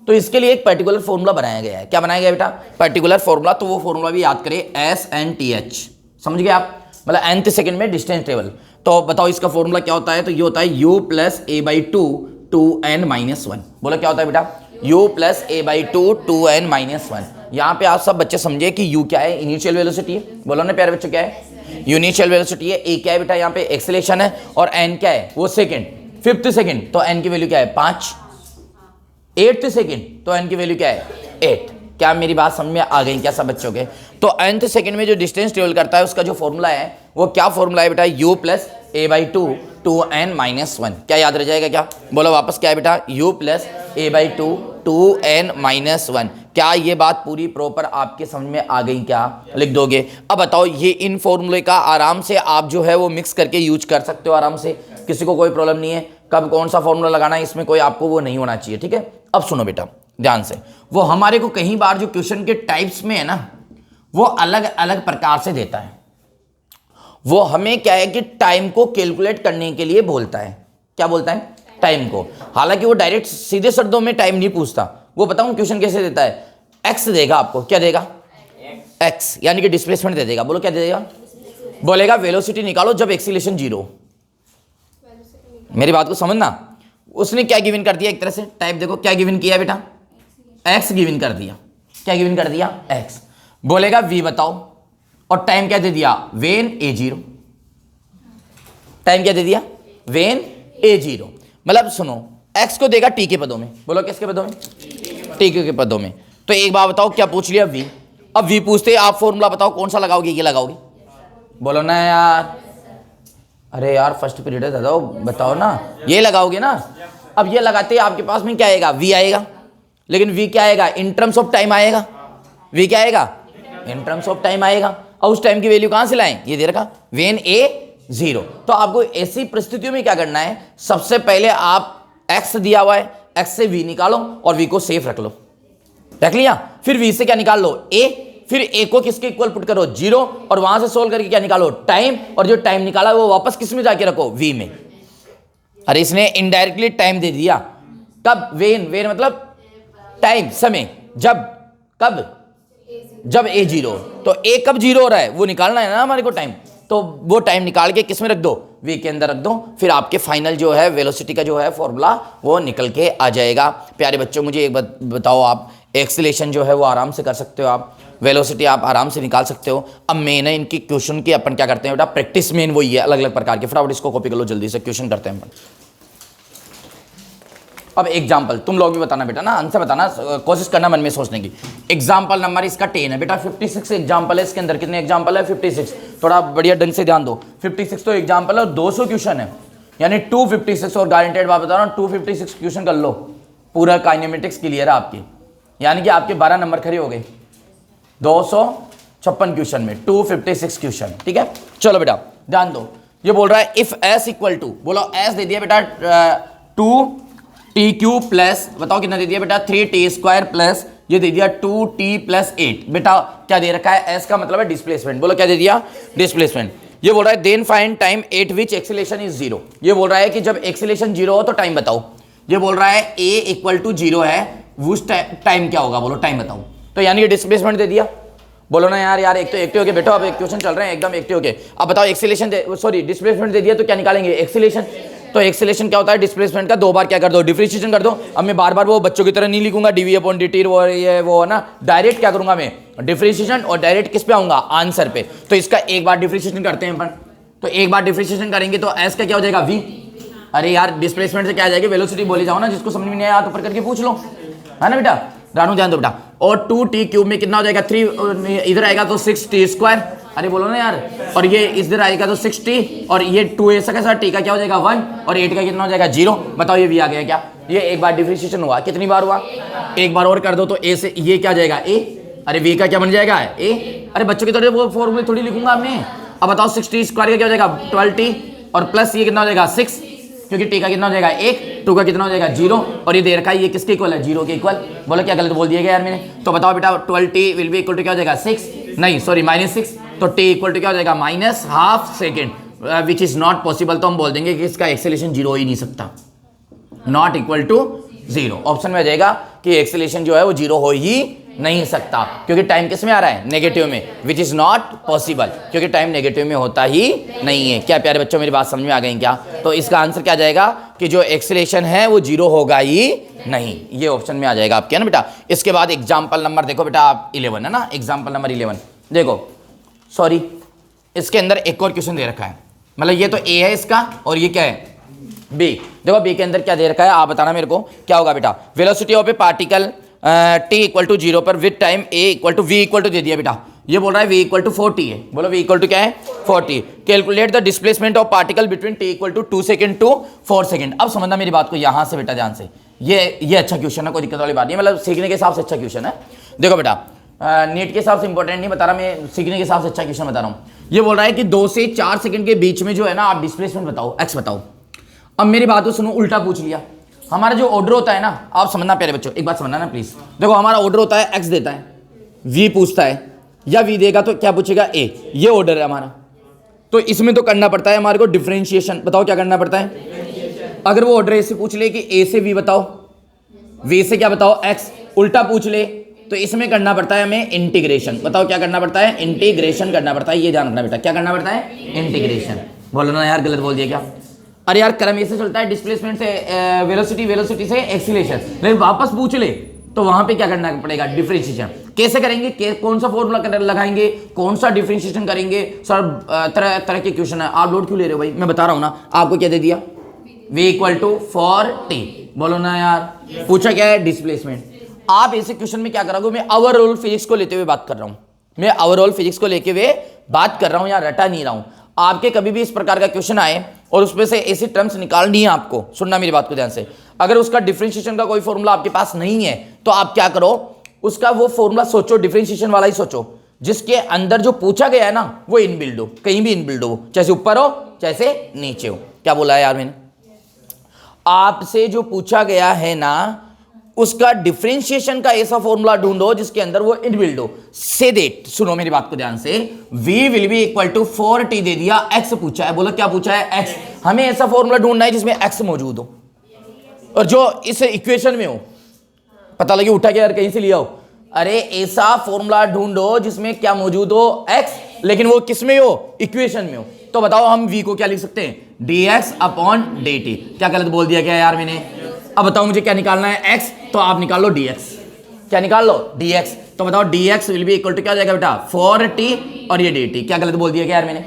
तो इसके लिए एक पर्टिकुलर फॉर्मूला बनाया गया है। क्या बनाया गया बेटा, पर्टिकुलर फॉर्मूला। तो वो फॉर्मूला भी याद करें, SNTH, समझ गए आप, मतलब nth सेकंड में डिस्टेंस ट्रेवल। तो बताओ इसका फॉर्मूला क्या होता है, तो ये होता है u + a/2 2n-1। बोलो क्या होता है बेटा, u + a/2 2n-1। यहाँ पे आप सब बच्चे समझे कि u क्या है, इनिशियल वेलोसिटी है। बोलो ना प्यारे बच्चों क्या है, इनिशियल वेलोसिटी है। a क्या है बेटा, यहाँ पे एक्सेलरेशन है, और n क्या है, वो सेकंड, फिफ्थ सेकंड। तो n की वैल्यू क्या है 5। 8th सेकंड तो n की वैल्यू क्या है 8। क्या मेरी बात समझ में आ गई क्या सब बच्चों के। तो nth सेकंड में जो डिस्टेंस ट्रेवल करता है उसका जो फॉर्मूला है वो क्या फॉर्मूला है बेटा, u + a/2 2n-1। क्या याद रह जाएगा क्या, बोलो वापस, क्या है बेटा, u + a/2 2n-1। क्या ये बात पूरी प्रॉपर आपके समझ में आ गई, क्या लिख दोगे। अब बताओ ये इन फॉर्मूले का आराम से आप जो है वो मिक्स करके यूज कर सकते हो आराम से, किसी को कोई प्रॉब्लम नहीं है। कब कौन सा फॉर्मूला लगाना है इसमें कोई आपको वो नहीं होना चाहिए, ठीक है। अब सुनो बेटा ध्यान से, वो हमारे को कई बार जो क्वेश्चन के टाइप्स में है ना वो अलग अलग प्रकार से देता है। वो हमें क्या है कि टाइम को कैलकुलेट करने के लिए बोलता है। क्या बोलता है, टाइम को। हालांकि वो डायरेक्ट सीधे शब्दों में टाइम नहीं पूछता, वो बताऊं क्वेश्चन कैसे देता है, एक्स देगा आपको, क्या देगा, एक्स यानी कि डिस्प्लेसमेंट दे देगा। बोलो क्या दे देगा, बोलेगा वेलोसिटी निकालो जब एक्सीलरेशन 0। मेरी बात को समझना, उसने क्या गिवन कर दिया, एक तरह से टाइप देखो क्या गिवन किया बेटा, एक्स गिवन कर दिया। क्या गिवन कर दिया, एक्स। बोलेगा v बताओ, और टाइम क्या दे दिया, वेन a0। टाइम क्या दे दिया, वेन a0। मतलब सुनो, x को देगा t के पदों में। बोलो किसके पदों में, t के पदों में। तो एक बार बताओ क्या पूछ लिया, v। अब v पूछते आप फॉर्मूला बताओ कौन सा लगाओगे, ये लगाओगे, बोलो ना यार। अरे यार फर्स्ट पीरियड है दादा, बताओ ना, ये लगाओगे ना। अब ये लगाते आपके पास में क्या आएगा, v आएगा। लेकिन v क्या आएगा, इन टर्म्स ऑफ टाइम आएगा। v क्या आएगा, इन टर्म्स ऑफ टाइम आएगा। और उस टाइम की वैल्यू कहां से लाएं, ये दे रखा वेन a0। तो आपको ऐसी परिस्थितियों में क्या करना है, सबसे पहले आप x दिया हुआ है, x से v निकालो और v को सेफ रख लो, रख लिया। फिर v से क्या निकाल लो, a। फिर a को किसके इक्वल पुट करो, 0, और वहां से सोल्व करके क्या निकालो, टाइम। और जो टाइम निकाला वो वापस किस में जाके रखो, v में। अरे इसने इनडायरेक्टली टाइम दे दिया। कब, वेन, वेन मतलब टाइम, समय, जब, कब, जब a0। तो a कब 0 हो रहा है वो निकालना है ना हमारे को टाइम। तो वो टाइम निकाल के किस में रख दो, v के अंदर रख दो। फिर आपके फाइनल जो है वेलोसिटी का जो है फॉर्मूला वो निकल के आ जाएगा। प्यारे बच्चों मुझे एक बताओ, आप एक्सीलरेशन जो है वो आराम से कर सकते हो, आप वेलोसिटी आप आराम से निकाल सकते हो। अब मेन है इनकी क्वेश्चन की, अपन क्या करते हैं बेटा, प्रैक्टिस मेन वही है, अलग अलग प्रकार के। फटाफट इसको कॉपी कर लो जल्दी से, क्वेश्चन करते हैं अपन। अब एग्जाम्पल तुम लोग भी बताना बेटा ना, आंसर बताना, कोशिश करना मन में सोचने की। एग्जाम्पल नंबर इसका 10 है बेटा, 56 एग्जाम्पल है इसके अंदर। कितने एग्जाम्पल है? 56। थोड़ा बढ़िया ढंग से ध्यान दो, 56 तो एग्जाम्पल है और 200 क्वेश्चन है, यानी 256। और गारंटेड बात बता रहा हूँ, 256 क्वेश्चन कर लो, पूरा काइनेमेटिक्स क्लियर है आपकी, यानी कि आपके 12 नंबर खड़े हो गए 256 क्वेश्चन में, 256 क्वेश्चन। ठीक है, चलो बेटा ध्यान दो। ये बोल रहा है इफ s इक्वल टू, बोलो s दे दिया बेटा 2t³ प्लस, बताओ कितना दे दिया बेटा 3t² प्लस ये दे दिया 2t + 8। बेटा क्या दे रखा है? s का मतलब है डिस्प्लेसमेंट। बोलो क्या दे दिया? डिस्प्लेसमेंट। ये बोल रहा है then find time at which acceleration is 0। ये बोल रहा है कि जब एक्सीलरेशन 0 हो तो टाइम बताओ। ये बोल रहा है a = 0 है, उस टाइम क्या होगा? बोलो टाइम बताओ। तो यानी कि डिस्प्लेसमेंट दे दिया। बोलो ना यार एक तो एक्टिव होके बैठो, अब एक क्वेश्चन चल रहे हैं एकदम एक्टिव होके। अब बताओ एक्सीलरेशन सॉरी डिस्प्लेसमेंट दे दिया तो क्या निकालेंगे? एक्सीलरेशन। तो एक्सीलरेशन क्या होता है? डिस्प्लेसमेंट का 2 बार क्या कर दो? डिफरेंशिएशन कर दो। अब मैं बार बार वो बच्चों की तरह नहीं लिखूंगा dv/dt वो है ना, डायरेक्ट क्या करूंगा मैं? डिफरेंशिएशन, और डायरेक्ट किस पे आऊंगा? आंसर पे। तो इसका एक बार डिफरेंशिएशन करते हैं अपन, तो एक बार डिफरेंशिएशन करेंगे तो s का क्या हो जाएगा? v। अरे यार डिस्प्लेसमेंट से क्या आ जाएगी? वेलोसिटी बोली जाओ ना, जिसको समझ में नहीं आया तो ऊपर करके पूछ लो, है ना बेटा। रानू ध्यान दो बेटा। और 2t³ में कितना हो जाएगा? 3 इधर आएगा तो 6t²। अरे बोलो ना यार। और ये इधर आएगा तो 6t, और ये 2 ऐसा कैसा, t का क्या हो जाएगा 1, और 8 का कितना हो जाएगा 0। बताओ ये v आ गया क्या? ये एक बार डिफरेंशिएशन हुआ, कितनी बार हुआ? एक बार और कर दो तो a से ये क्या जाएगा? a। अरे v का क्या बन जाएगा? a। अरे बच्चों की तरह वो फॉर्मूले थोड़ी लिखूंगा मैं। अब बताओ 6t² का क्या हो जाएगा? 12t, और प्लस ये कितना हो जाएगा 6, क्योंकि t का कितना हो जाएगा 1, 2 का कितना हो जाएगा 0, और ये दे रखा है ये किसके इक्वल है? 0 के इक्वल। बोलो क्या गलत बोल दिया गया यार मैंने? तो बताओ बेटा 12t will be equal to क्या हो जाएगा? 6, नहीं सॉरी -6। तो t इक्वल टू क्या हो जाएगा? -½ second, which is not possible. तो हम बोल देंगे कि इसका एक्सेलरेशन 0 हो ही नहीं सकता, नॉट इक्वल टू 0। ऑप्शन में आ जाएगा कि एक्सेलरेशन जो है वो 0 हो ही नहीं सकता, क्योंकि टाइम किस में आ रहा है? नेगेटिव में, विच इज नॉट पॉसिबल, क्योंकि टाइम नेगेटिव में होता ही नहीं है। क्या प्यारे बच्चों मेरी बात समझ में आ गई क्या? तो इसका आंसर क्या जाएगा कि जो एक्सेलरेशन है वो 0 होगा ही नहीं, ये ऑप्शन में आ जाएगा आपके, है ना बेटा। इसके बाद एग्जाम्पल नंबर देखो बेटा आप 11 है ना, एग्जाम्पल नंबर 11 देखो, सॉरी इसके अंदर एक और क्वेश्चन दे रखा है, मतलब ये तो ए है इसका, और ये क्या है? बी। देखो बी के अंदर क्या दे रखा है, आप बताना मेरे को क्या होगा बेटा। Velocity of A particle t = 0 पर विद टाइम a = v दे दिया बेटा। ये बोल रहा है v = 40 है। बोलो v = क्या है? 40। Calculate the displacement of particle between t = 2 second to 4 second. अब समझना मेरी बात को यहाँ से बेटा ध्यान से, ये अच्छा क्वेश्चन है, कोई दिक्कत वाली बात नहीं, मतलब सीखने के हिसाब से अच्छा क्वेश्चन है। देखो बेटा नीट के हिसाब से इंपॉर्टेंट नहीं बता रहा मैं, सीखने के हिसाब से अच्छा क्वेश्चन बता रहा हूँ। ये बोल रहा है कि 2 से 4 सेकंड के बीच में जो है ना, आप डिस्प्लेसमेंट बताओ, x बताओ। अब मेरी बात को सुनो, उल्टा पूछ लिया। हमारा जो ऑर्डर होता है ना, आप समझना प्यारे बच्चों, एक बात समझना ना प्लीज। देखो हमारा ऑर्डर होता है x देता है, v पूछता है, या v देगा तो क्या पूछेगा? a। ये ऑर्डर है हमारा, तो इसमें तो करना पड़ता है हमारे को डिफरेंशिएशन। बताओ क्या करना पड़ता है? अगर वो ऑर्डर ऐसे पूछ ले कि a से v बताओ, v से क्या बताओ x, उल्टा पूछ ले तो इसमें करना पड़ता है हमें इंटीग्रेशन। बताओ क्या करना पड़ता है? इंटीग्रेशन करना पड़ता है। ये ध्यान रखना बेटा, क्या करना पड़ता है? इंटीग्रेशन। बोलो ना यार गलत बोल दिया क्या? अरे यार क्रम ऐसे चलता है, डिस्प्लेसमेंट से वेलोसिटी से एक्सीलरेशन, लेकिन वापस पूछ ले तो वहां पे क्या करना पड़ेगा? डिफरेंशिएशन। कैसे करेंगे? कौन सा फॉर्मूला लगाएंगे? कौन सा डिफरेंशिएशन करेंगे? सर तरह तरह के क्वेश्चन है, आप लोड क्यों ले रहे हो भाई? मैं बता रहा हूँ ना आपको, क्या दे दिया? v = 4t। बोलो ना यार, पूछा क्या है? डिस्प्लेसमेंट। आप ऐसे क्वेश्चन में क्या करोगे? मैं ओवरऑल फिजिक्स को लेते हुए बात कर रहा हूं, मैं ओवरऑल फिजिक्स को लेते हुए बात कर रहा हूं, या रटा नहीं रहा हूं। आपके कभी भी इस प्रकार का क्वेश्चन आए और उसमें से ऐसी टर्म्स निकालनी है आपको, सुनना मेरी बात को ध्यान से। अगर उसका डिफरेंशिएशन का कोई फॉर्मूला आपके पास नहीं है तो आप क्या करो, उसका वो फॉर्मूला सोचो, डिफरेंशिएशन वाला ही सोचो, जिसके अंदर जो पूछा गया है ना वो इनबिल्ड हो, कहीं भी इनबिल्ड हो, चाहे ऊपर हो चाहे नीचे हो। क्या बोला है यार मैंने? आपसे जो पूछा गया है ना उसका डिफरेंशिएशन का ऐसा फॉर्मूला ढूंढो जिसके अंदर वो इनबिल्ड हो। से देट, सुनो मेरी बात को ध्यान से, v will be equal to 4t दे दिया, x पूछा है। बोलो क्या पूछा है? x। हमें ऐसा फॉर्मूला ढूंढना है जिसमें x मौजूद हो और जो इस इक्वेशन में हो। पता लगे उठा के यार कहीं से लिया हो? अरे ऐसा फॉर्मूला ढूंढो जिसमें क्या मौजूद हो? x, लेकिन वो किस में हो? इक्वेशन में हो। तो बताओ हम v को क्या लिख सकते हैं? dx/dt। क्या गलत बोल दिया क्या यार मैंने? अब बताओ मुझे क्या निकालना है? x, तो आप निकाल लो dx। क्या निकाल लो? dx। तो बताओ dx will be equal to क्या हो जाएगा बेटा? 4t, और ये dt। क्या गलत बोल दिया क्या यार मैंने?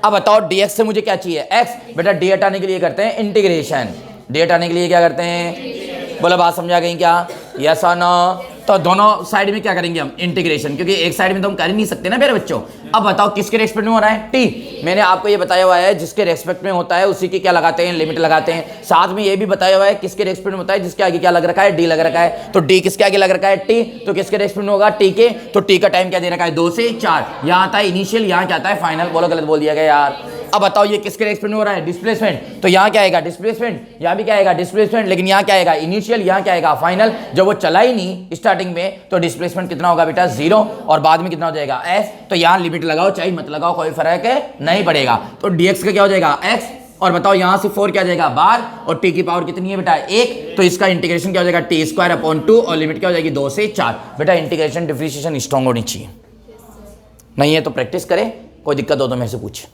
अब बताओ dx से मुझे क्या चाहिए? x। बेटा d हटाने के लिए करते हैं इंटीग्रेशन, d हटाने के लिए क्या करते हैं? बोलो बात समझा गई क्या? यस और नो? तो दोनों साइड में क्या करेंगे हम, इंटीग्रेशन, क्योंकि एक साइड में तो हम कर ही नहीं सकते ना मेरे बच्चों। अब बताओ किसके रेस्पेक्ट में हो रहा है, टी। मैंने आपको ये बताया हुआ है जिसके रेस्पेक्ट में होता है उसी की क्या लगाते हैं, लिमिट लगाते हैं। साथ में ये भी बताया हुआ है किसके रेस्पेक्ट में होता है, जिसके आगे क्या लग रखा है, डी लग रखा है। तो डी किसके आगे लग रखा है, टी, तो किसके रेस्पेक्ट में होगा, टी के। तो टी का टाइम क्या दे रखा है, 2 से 4। यहाँ आता है इनिशियल, यहाँ क्या आता है फाइनल। बोलो गलत बोल दिया गया यार। अब बताओ ये किसके रेस्पेक्ट में हो रहा है, डिस्प्लेसमेंट। तो यहाँ क्या आएगा, डिस्प्लेसमेंट, यहाँ भी क्या आएगा, डिस्प्लेसमेंट, लेकिन यहाँ क्या आएगा, इनिशियल, यहाँ क्या आएगा, फाइनल। जब वो चला ही नहीं स्टार्टिंग में तो डिस्प्लेसमेंट कितना होगा बेटा, 0, और बाद में कितना हो जाएगा, s। तो यहाँ लिमिट लगाओ चाहे मत लगाओ, कोई फर्क नहीं पड़ेगा। तो dx का क्या हो जाएगा, x, और बताओ यहाँ से 4 क्या हो जाएगा, बार, और t की पावर कितनी है बेटा, 1। तो इसका इंटीग्रेशन क्या हो जाएगा, t²/2, और लिमिट क्या हो जाएगी, 2 से 4। बेटा इंटीग्रेशन डिफरेंशिएशन स्ट्रॉन्ग होनी चाहिए, नहीं है तो प्रैक्टिस करें, कोई दिक्कत हो तो मेरे से पूछ,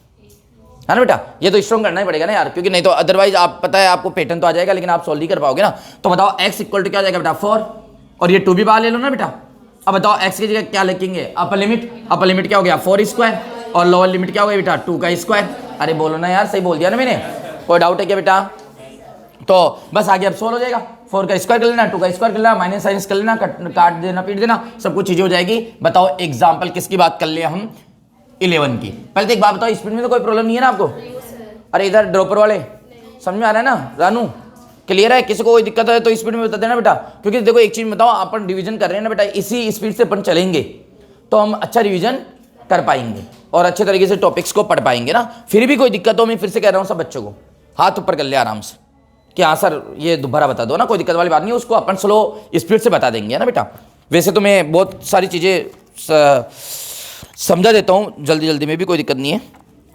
है ना बेटा। ये तो स्ट्रॉन्ग करना ही पड़ेगा ना यार, क्योंकि नहीं तो अदरवाइज आप पता है आपको पैटर्न तो आ जाएगा लेकिन आप सॉल्व नहीं कर पाओगे ना। तो बताओ x इक्वल टू क्या हो जाएगा बेटा, 4, और ये 2 भी बाहर ले लो ना बेटा। अब बताओ x की जगह क्या लिखेंगे, अपर लिमिट क्या हो गया, 4², और लोअर लिमिट क्या हो गया बेटा, 2²। अरे बोलो ना यार, सही बोल दिया ना मैंने, कोई डाउट है क्या बेटा। तो बस आगे अब सोल्व हो जाएगा, 4 का स्क्वायर कर लेना, 2 का स्क्वायर कर लेना, माइनस साइंस कर लेना, काट देना, पीट देना, सब कुछ चीजें हो जाएगी। बताओ एग्जाम्पल किसकी बात कर ले हम, 11 की। पहले तो एक बात बताओ, स्पीड में तो कोई प्रॉब्लम नहीं है ना आपको। अरे इधर ड्रॉपर वाले समझ में आ रहा है ना, रानू क्लियर है, किसी को कोई दिक्कत है तो स्पीड में बता देना बेटा। क्योंकि देखो एक चीज बताओ, अपन डिवीजन कर रहे हैं ना बेटा, इसी स्पीड से अपन चलेंगे तो हम अच्छा रिवीजन कर पाएंगे और अच्छे तरीके से टॉपिक्स को पढ़ पाएंगे ना। फिर भी कोई दिक्कत हो, मैं फिर से कह रहा हूँ सब बच्चों को हाथ ऊपर कर ले आराम से कि हाँ सर ये दोबारा बता दो ना, कोई दिक्कत वाली बात नहीं है, उसको अपन स्लो स्पीड से बता देंगे ना बेटा। वैसे तो मैं बहुत सारी चीज़ें समझा देता हूँ जल्दी जल्दी में भी, कोई दिक्कत नहीं है।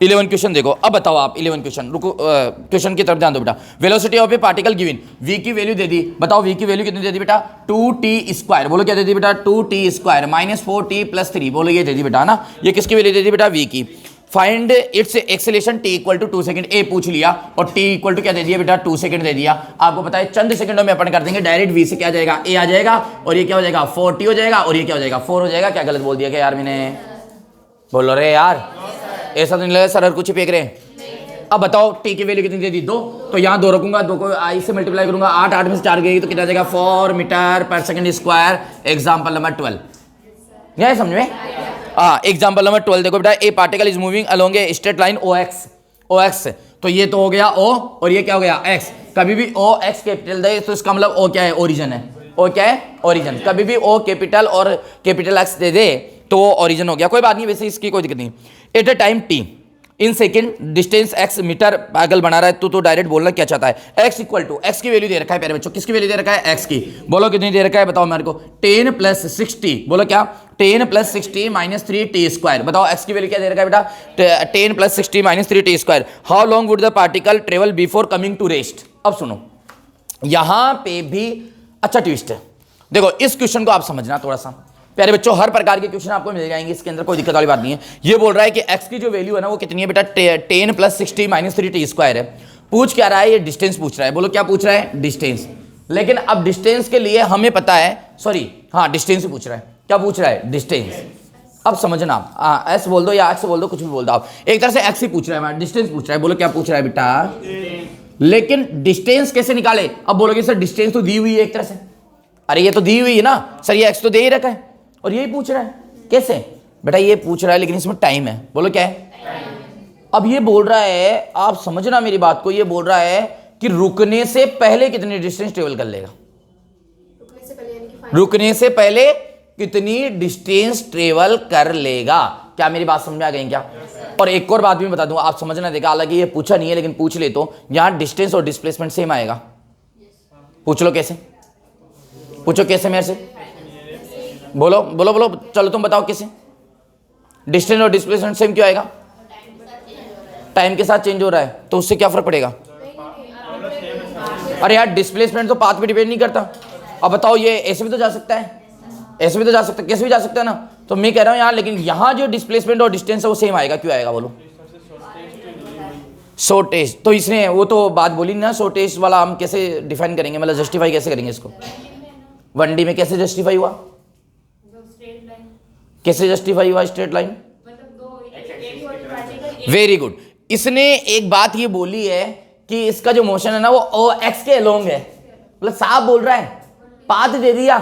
11 क्वेश्चन देखो। अब बताओ आप 11 क्वेश्चन, रुको क्वेश्चन की तरफ ध्यान दो बेटा। Velocity of A particle given, v की वैल्यू दे दी। बताओ v की वैल्यू कितनी दे दी बेटा, 2t²। बोलो क्या दे दी बेटा, 2t² माइनस 4t + 3। बोलो ये दे दी बेटा ना, ये किसकी वैल्यू दे दी बेटा, v की। Find its acceleration t = 2 second. A पूछ लिया और t = क्या दे दिया बेटा, 2 सेकंड दे दिया। आपको पता है चंद सेकंडों में अपन कर देंगे डायरेक्ट, v से क्या जाएगा, a आ जाएगा, और ये क्या हो जाएगा, 4t हो जाएगा, और ये क्या हो जाएगा, 4 हो जाएगा। क्या गलत बोल दिया क्या यार मैंने, बोलो रे यार, ऐसा तो नहीं लगा सर कुछ ही फेंक रहे हैं। अब बताओ t की वैल्यू कितनी दे दी, 2। तो यहाँ 2 रखूंगा, 2 को i से मल्टीप्लाई करूंगा, 8 में से 4 गई तो कितना जाएगा, 4 मीटर/सेकंड²। एग्जाम्पल नंबर 12, यह समझ में। हाँ एग्जाम्पल नंबर 12 देखो बेटा, ए particle is moving along a straight line OX। तो ये तो हो गया O, और ये क्या हो गया X। कभी भी OX कैपिटल दे तो इसका मतलब O क्या है, ओरिजिन है। O क्या है, ओरिजिन। कभी भी O कैपिटल और कैपिटल X दे दे तो ओरिजिन हो गया, कोई बात नहीं, वैसे इसकी कोई दिक्कत नहीं। At a time t in second distance x metre पागल बना रहा है तो डायरेक्ट बोलना क्या चाहता है, x इक्वल टू, x की वैल्यू दे रखा है प्यारे बच्चों, किसकी वैल्यू दे रखा है, x की। बोलो कितनी दे रखा है, बताओ मेरे को, 10 + 60। बोलो क्या, 10 + 60 - 3t²। बताओ x की वैल्यू क्या दे रखा है बेटा, 10 + 60 - 3t²। How long would the particle travel before coming to rest. अब सुनो, यहां पे भी अच्छा ट्विस्ट है। देखो इस क्वेश्चन को आप समझना थोड़ा सा प्यारे बच्चों, हर प्रकार के क्वेश्चन आपको मिल जाएंगे, इसके अंदर कोई दिक्कत वाली बात नहीं है। ये बोल रहा है कि x की जो वैल्यू है ना वो कितनी है बेटा, 10 + 60 - 3t² है। पूछ क्या रहा है, ये डिस्टेंस पूछ रहा है। बोलो क्या पूछ रहा है, डिस्टेंस। लेकिन अब डिस्टेंस के लिए हमें पता है, सॉरी हाँ डिस्टेंस ही पूछ रहा है। क्या पूछ रहा है, डिस्टेंस। अब समझना आप, s बोल दो या x बोल दो, कुछ भी बोल दो आप, एक तरह से x ही पूछ रहा है, डिस्टेंस पूछ रहा है। बोलो क्या पूछ रहा है बेटा, लेकिन डिस्टेंस कैसे निकाले। अब बोलोगे सर डिस्टेंस तो दी हुई है एक तरह से, अरे ये तो दी हुई है ना सर, ये x तो दे ही रखा है और यही पूछ रहा है, कैसे बेटा, ये पूछ रहा है लेकिन इसमें टाइम है। बोलो क्या है, अब ये बोल रहा है, आप समझना मेरी बात को, ये बोल रहा है कि रुकने से पहले कितनी डिस्टेंस ट्रेवल कर लेगा, रुकने से पहले कितनी डिस्टेंस ट्रेवल कर लेगा। क्या मेरी बात समझ में आ गई क्या। और एक और बात भी बता दूं, आप समझना देखा, हालांकि ये पूछा नहीं है लेकिन पूछ ले, तो यहां डिस्टेंस और डिस्प्लेसमेंट सेम आएगा। पूछ लो कैसे, पूछो कैसे मेरे से, बोलो बोलो बोलो, चलो तुम बताओ कैसे। डिस्टेंस और डिस्प्लेसमेंट सेम क्यों आएगा, टाइम के साथ चेंज हो रहा है तो उससे क्या फर्क पड़ेगा। अरे यार डिस्प्लेसमेंट तो पाथ पे डिपेंड नहीं करता। अब बताओ ये ऐसे भी तो जा सकता है, ऐसे भी तो जा सकता है, कैसे भी जा सकता है ना। तो मैं कह रहा हूं यार, लेकिन यहां जो डिस्प्लेसमेंट और डिस्टेंस है वो सेम आएगा, क्यों आएगा बोलो। शॉर्टेज तो इसने वो तो बात बोली ना, शॉर्टेज वाला हम कैसे डिफाइन करेंगे, मतलब जस्टिफाई कैसे करेंगे इसको। 1D में कैसे जस्टिफाई हुआ, कैसे जस्टिफाई हुआ स्ट्रेट लाइन। वेरी गुड, इसने एक बात ये बोली है कि इसका जो मोशन है ना वो OX के अलोंग है, मतलब साफ बोल रहा है, पाथ दे दिया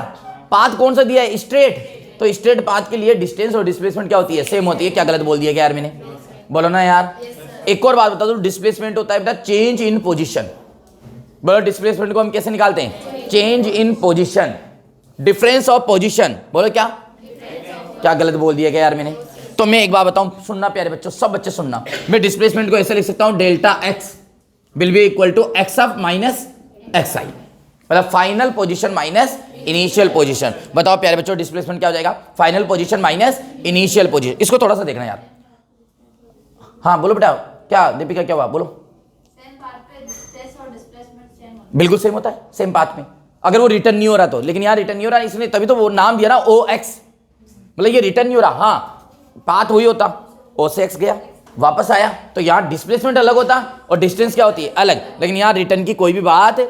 पाथ कौन सा दिया है, स्ट्रेट, तो स्ट्रेट पाथ के लिए डिस्टेंस और डिस्प्लेसमेंट क्या होती है, सेम होती है। क्या गलत बोल दिया क्या यार मैंने, बोलो ना यार। एक और बात बता दो, डिस्प्लेसमेंट होता है बेटा चेंज इन पोजीशन। बोलो डिस्प्लेसमेंट को हम कैसे निकालते हैं, change in position, difference of position. बोलो क्या, क्या गलत बोल दिया क्या यार मैंने। तो मैं एक बात बताऊं, सुनना प्यारे बच्चों, सब बच्चे सुनना, मैं डिस्प्लेसमेंट को ऐसे लिख सकता हूं, delta X will be equal to X of minus X I, मतलब final position minus initial position. बताओ प्यारे बच्चों डिस्प्लेसमेंट क्या हो जाएगा, final position minus initial position. इसको थोड़ा सा देखना यार। हाँ बोलो बेटा, क्या दीपिका क्या हुआ, बोलो। बिल्कुल सेम होता है, सेम पाथ में, अगर वो रिटर्न नहीं हो रहा तो। लेकिन यहाँ रिटर्न नहीं हो रहा, इसने तभी तो वो नाम दिया ना ओ एक्स, मतलब ये रिटर्न नहीं हो रहा। हाँ पाथ वही होता, ओ से एक्स गया वापस आया, तो यहाँ डिस्प्लेसमेंट अलग होता और डिस्टेंस क्या होती है, अलग। लेकिन यहाँ रिटर्न की कोई भी बात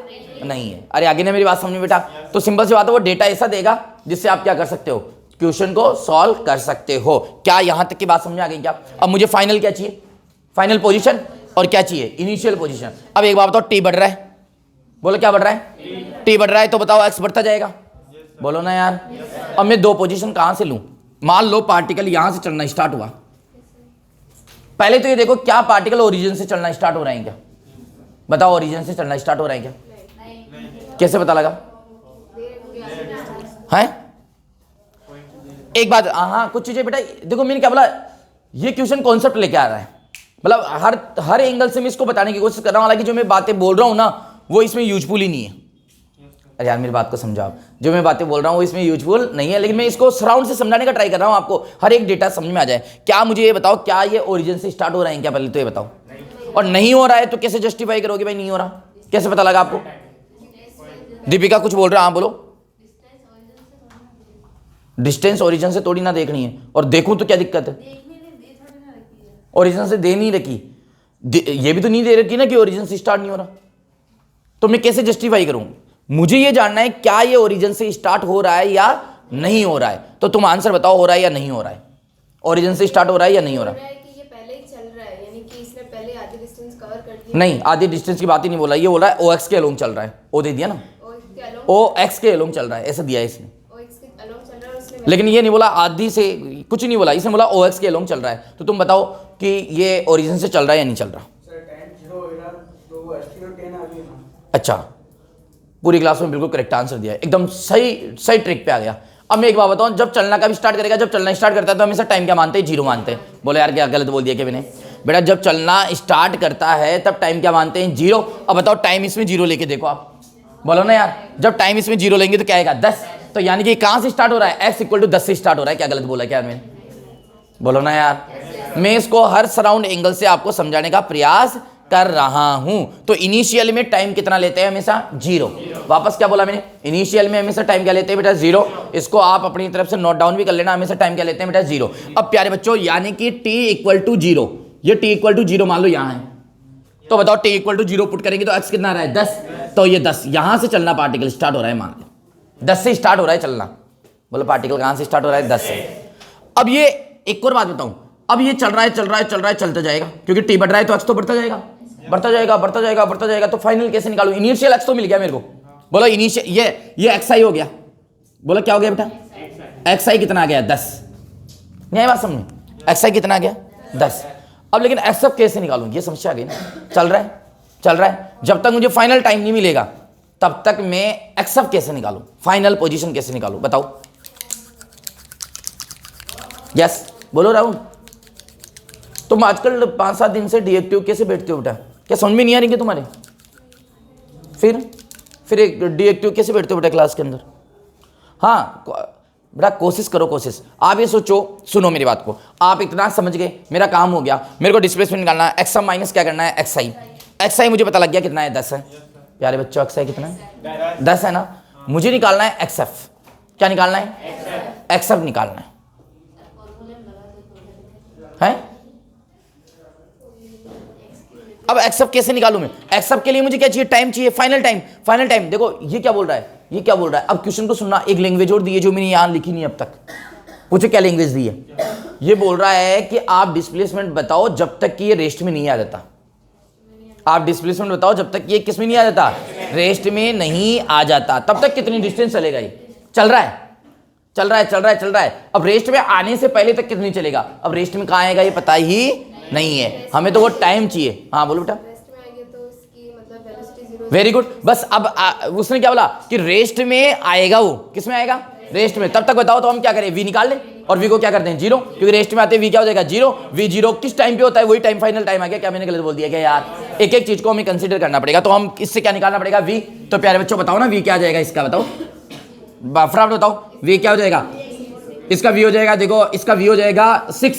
नहीं है। अरे आगे ने मेरी बात समझी बेटा। तो सिंपल सी बात है, वो डेटा ऐसा देगा जिससे आप क्या कर सकते हो, क्वेश्चन को सॉल्व कर सकते हो। क्या यहाँ तक की बात समझ में आ गई क्या। अब मुझे फाइनल क्या चाहिए, फाइनल पोजीशन, और क्या चाहिए, इनिशियल पोजीशन। अब एक बात बताओ, टी बढ़ रहा है, बोलो क्या बढ़ रहा है, टी बढ़ रहा है, तो बताओ एक्स बढ़ता जाएगा, बोलो ना यार। अब मैं दो पोजीशन कहां से लूं, मान लो पार्टिकल यहां से चलना स्टार्ट हुआ, पहले तो ये देखो क्या पार्टिकल ओरिजिन से चलना स्टार्ट हो रहे हैं क्या, बताओ ओरिजिन से चलना स्टार्ट हो रहे हैं क्या, कैसे पता लगा है। एक बात, हाँ कुछ चीजें बेटा देखो, मैंने क्या बोला, ये क्वेश्चन कॉन्सेप्ट लेके आ रहा है, मतलब हर एंगल से मैं इसको बताने की कोशिश कर रहा हूं। हालांकि जो मैं बातें बोल रहा हूं ना वो इसमें यूजफुल ही नहीं है। अरे यार मेरी बात को समझाओ, जो मैं बातें बोल रहा हूँ वो इसमें यूजफुल नहीं है, लेकिन मैं इसको सराउंड से समझाने का ट्राई कर रहा हूँ, आपको हर एक डेटा समझ में आ जाए। क्या मुझे ये बताओ, क्या ये ओरिजिन से स्टार्ट हो रहा है क्या, पहले तो ये बताओ। और नहीं हो रहा है तो कैसे जस्टिफाई करोगे भाई नहीं हो रहा, कैसे पता लगा आपको। दीपिका कुछ बोल रहा है, हाँ बोलो। डिस्टेंस ओरिजिन से थोड़ी ना देखनी है, और देखूं तो क्या दिक्कत है, ओरिजिन से दे नहीं रखी, ये भी तो नहीं दे रखी ना कि ओरिजिन से स्टार्ट नहीं हो रहा, तो मैं कैसे जस्टिफाई करूं। मुझे ये जानना है क्या ये ओरिजिन से स्टार्ट हो रहा है या नहीं हो रहा है, तो तुम आंसर बताओ, हो रहा है या नहीं हो रहा है, ओरिजिन से स्टार्ट हो रहा है या नहीं हो रहा है। कि ये पहले ही चल रहा है, यानी कि इसने पहले आधी डिस्टेंस कवर कर दी। नहीं आधी डिस्टेंस की बात ही नहीं बोला, ये बोल रहा है ओ एक्स के अलोंग चल रहा है, ओ दे दिया ना, ओ एक्स के अलोंग चल रहा है ऐसा दिया है इसने, लेकिन ये नहीं बोला आधी से, कुछ नहीं बोला, इसने बोला ओ एक्स के अलोंग चल रहा है। तो तुम बताओ कि ये ओरिजिन से चल रहा है या नहीं चल रहा। अच्छा पूरी क्लास में बिल्कुल करेक्ट आंसर दिया है, एकदम सही ट्रिक पे आ गया। अब मैं एक बात बताऊं, जब चलना का भी स्टार्ट करेगा, जब चलना स्टार्ट करता है तो हमेशा टाइम क्या मानते हैं, जीरो मानते हैं। बोले यार क्या गलत बोल दिया क्या मैंने, बेटा जब चलना स्टार्ट करता है तब टाइम क्या मानते हैं, जीरो। अब बताओ टाइम इसमें जीरो लेके देखो आप, बोलो ना यार, जब टाइम इसमें जीरो लेंगे तो क्या आएगा 10, तो यानी कि कहां से स्टार्ट हो रहा है, x इक्वल टू 10 से स्टार्ट हो रहा है। क्या गलत बोला क्या मैंने, बोलो ना यार। मैं इसको हर सराउंड एंगल से आपको समझाने का प्रयास कर रहा हूं। तो इनिशियल में टाइम कितना लेते हैं, हमेशा जीरो। वापस क्या बोला मैंने, इनिशियल में हमेशा टाइम क्या लेते हैं बेटा, जीरो। इसको आप अपनी तरफ से नोट डाउन भी कर लेना, हमेशा टाइम क्या लेते हैं बेटा, जीरो। अब प्यारे बच्चों यानी कि t इक्वल टू जीरो, ये t इक्वल टू जीरो मान लो यहां है, तो बताओ t equal to zero put करेंगे तो x कितना आ रहा है 10, तो ये 10 यहां से चलना पार्टिकल स्टार्ट हो रहा है, मान लो 10 से स्टार्ट हो रहा है चलना। बोलो पार्टिकल कहां से स्टार्ट हो रहा है, 10 से। अब ये एक और बात बताऊं, अब ये चल रहा है चलता जाएगा, क्योंकि t बढ़ रहा है तो x तो बढ़ता जाएगा, बढ़ता जाएगा। तो फाइनल कैसे निकालूं, इनिशियल x तो मिल गया मेरे को। बोलो इनिशियल ये xi हो गया, बोलो क्या हो गया बेटा, xi कितना आ गया 10, यही बात समझ, xi कितना आ गया 10। अब लेकिन x सब कैसे निकालूं, ये समस्या आ गई ना। चल रहा है, जब तक मुझे फाइनल टाइम नहीं मिलेगा तब तक मैं x सब कैसे निकालूं, फाइनल पोजीशन कैसे निकालूं, बताओ। यस बोलो राहुल, तुम आजकल 5-7 दिन से डीएक्टिव कैसे बैठते हो बेटा, क्या समझ में नहीं आ रही क्या तुम्हारे, फिर एक डीएक्टिव कैसे बैठते हो बेटा क्लास के अंदर। हाँ बेटा कोशिश करो, कोशिश। आप ये सोचो, सुनो मेरी बात को, आप इतना समझ गए, मेरा काम हो गया, मेरे को डिस्प्लेसमेंट निकालना है, एक्स माइनस क्या करना है एक्स मुझे पता लग गया कितना है 10 है। प्यारे बच्चों एक्स कितना है 10 है ना, मुझे निकालना है एक्स एफ। क्या निकालना है, एक्स एफ निकालना है। अब एक्स एफ कैसे निकालूं मैं, एक्स एफ के लिए मुझे क्या चाहिए, टाइम चाहिए, फाइनल टाइम। देखो ये क्या बोल रहा है, अब क्वेश्चन को सुनना, एक लैंग्वेज और दी है जो मैंने यहां लिखी नहीं अब तक। पूछो क्या लैंग्वेज दी है, ये बोल रहा है कि आप डिस्प्लेसमेंट बताओ जब तक कि ये रेस्ट में नहीं आ जाता। आप डिस्प्लेसमेंट बताओ जब तक ये किस में नहीं आ जाता, रेस्ट में नहीं आ जाता, तब तक कितनी डिस्टेंस चलेगा, ये चल रहा है चल रहा है चल रहा है चल रहा है। अब रेस्ट में आने से पहले तक कितनी चलेगा? अब रेस्ट में कहाँ आएगा ये पता ही नहीं है हमें, तो वो टाइम चाहिए। हाँ बोलो बेटा। रेस्ट में आएंगे तो उसकी मतलब वेलोसिटी जीरो। Very good. बस अब उसने क्या बोला कि रेस्ट में आएगा, वो किस में आएगा? रेस्ट में। तब तक बताओ तो हम क्या करें, वी निकाल लें और वी को क्या करते हैं जीरो, क्योंकि रेस्ट में आते वी क्या हो जाएगा जीरो। वी जीरो किस टाइम पे होता है? वही टाइम, फाइनल टाइम आ गया। क्या मैंने गलत बोल दिया क्या यार? एक एक चीज को हमें कंसीडर करना पड़ेगा, तो हम इससे क्या निकालना पड़ेगा? वी। तो प्यारे बच्चों बताओ ना वी क्या आ जाएगा इसका, बताओ फटाफट बताओ वी क्या हो जाएगा? इसका वी हो जाएगा, देखो इसका वी हो जाएगा 6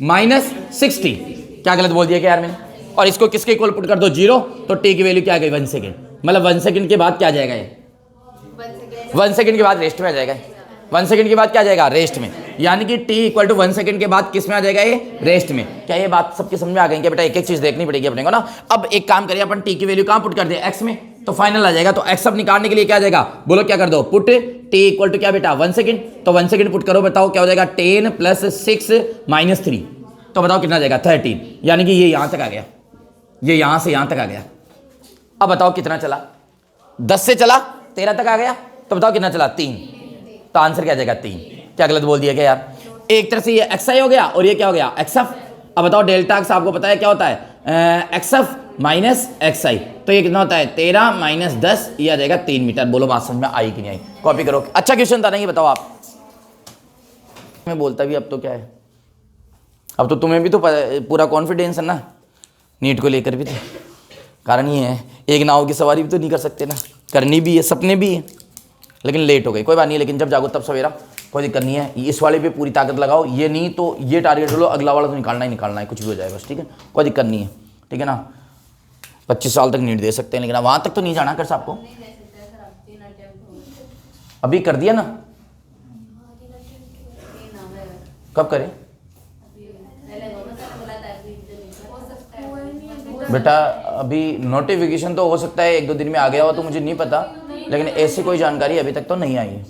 माइनस 60। क्या गलत बोल दिया क्या यार मैंने? और इसको किसके इक्वल पुट कर दो? जीरो। तो टी की वैल्यू क्या आ गई? 1 सेकेंड। मतलब 1 सेकेंड के बाद क्या आ जाएगा ये? 1 सेकेंड के बाद रेस्ट में आ जाएगा। 1 सेकेंड के बाद क्या आ जाएगा? रेस्ट में। यानी कि t इक्वल टू 1 सेकेंड के बाद किस में आ जाएगा? ये रेस्ट में। क्या ये बात सबके समझ में आ गई? क्या बेटा एक एक चीज देखनी पड़ेगी अपने को ना। अब एक काम करिए, अपन t की वैल्यू कहाँ पुट कर दे? x में, तो फाइनल आ जाएगा। तो x अब निकालने के लिए क्या आ जाएगा? बोलो क्या कर दो? पुट t इक्वल टू क्या बेटा? 1 सेकेंड। तो 1 सेकेंड पुट करो, बताओ क्या हो जाएगा? 10 प्लस 6 माइनस 3। तो बताओ कितना जाएगा? 13। यानी कि ये यहां तक आ गया, ये यहां से यहां तक आ गया। अब बताओ कितना चला? 10 से चला 13 तक आ गया। तो बताओ कितना चला? 3। तो आंसर क्या जाएगा? 3। क्या गलत बोल दिया क्या यार? एक तरह से ये एक्स आई हो गया और ये क्या हो गया? X F. अब बताओ डेल्टा एक्स आपको पता है क्या होता है? एक्स एफ माइनस एक्स आई। तो ये कितना होता है? 13 माइनस 10, ये आ जाएगा 3 मीटर। बोलो बात समझ में आई कि नहीं आई? कॉपी करो। अच्छा क्वेश्चन था नहीं? बताओ आप। मैं बोलता भी अब तो क्या है, अब तो तुम्हें भी तो पूरा कॉन्फिडेंस है ना नीट को लेकर भी। तो कारण ये है, एक नाव की सवारी भी तो नहीं कर सकते ना, करनी भी है, सपने भी है, लेकिन लेट हो गई। कोई बात नहीं, लेकिन जब जागो तब सवेरा, कोई दिक्कत नहीं है। इस वाले पे पूरी ताकत लगाओ, ये नहीं तो ये टारगेट लो, अगला वाला तो निकालना ही निकालना है, कुछ भी हो जाए बस। ठीक है, कोई दिक्कत नहीं है। ठीक है ना, 25 साल तक नीट दे सकते हैं, लेकिन वहाँ तक तो नहीं जाना कर साहब को। अभी कर दिया ना, कब करें बेटा? अभी नोटिफिकेशन तो हो सकता है 1-2 दिन में आ गया हो, तो मुझे नहीं पता, लेकिन ऐसी कोई जानकारी अभी तक तो नहीं आई है।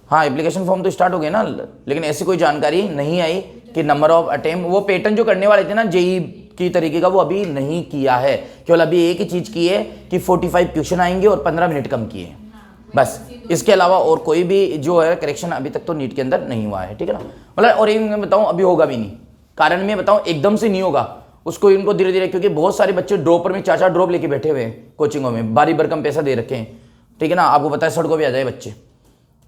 हाँ, एप्लीकेशन फॉर्म तो स्टार्ट हो गए ना, लेकिन ऐसी कोई जानकारी नहीं आई कि नंबर ऑफ अटेम्प्ट, वो पैटर्न जो करने वाले थे ना जेई की तरीके का, वो अभी नहीं किया है। केवल अभी एक ही चीज़ की है कि 45 क्वेश्चन आएंगे और 15 मिनट कम किए, बस। इसके अलावा और कोई भी जो है करेक्शन अभी तक तो नीट के अंदर नहीं हुआ है। ठीक है ना, मतलब और एक मैं बताऊँ अभी होगा भी नहीं। कारण मैं बताऊँ एकदम से नहीं होगा, उसको इनको धीरे धीरे, क्योंकि बहुत सारे बच्चे ड्रॉपर में 4-4 ड्रॉप लेके बैठे हुए हैं कोचिंगों में, बारी भरकम पैसा दे रखे हैं। ठीक है ना, आपको पता है सड़कों पे आ जाए बच्चे।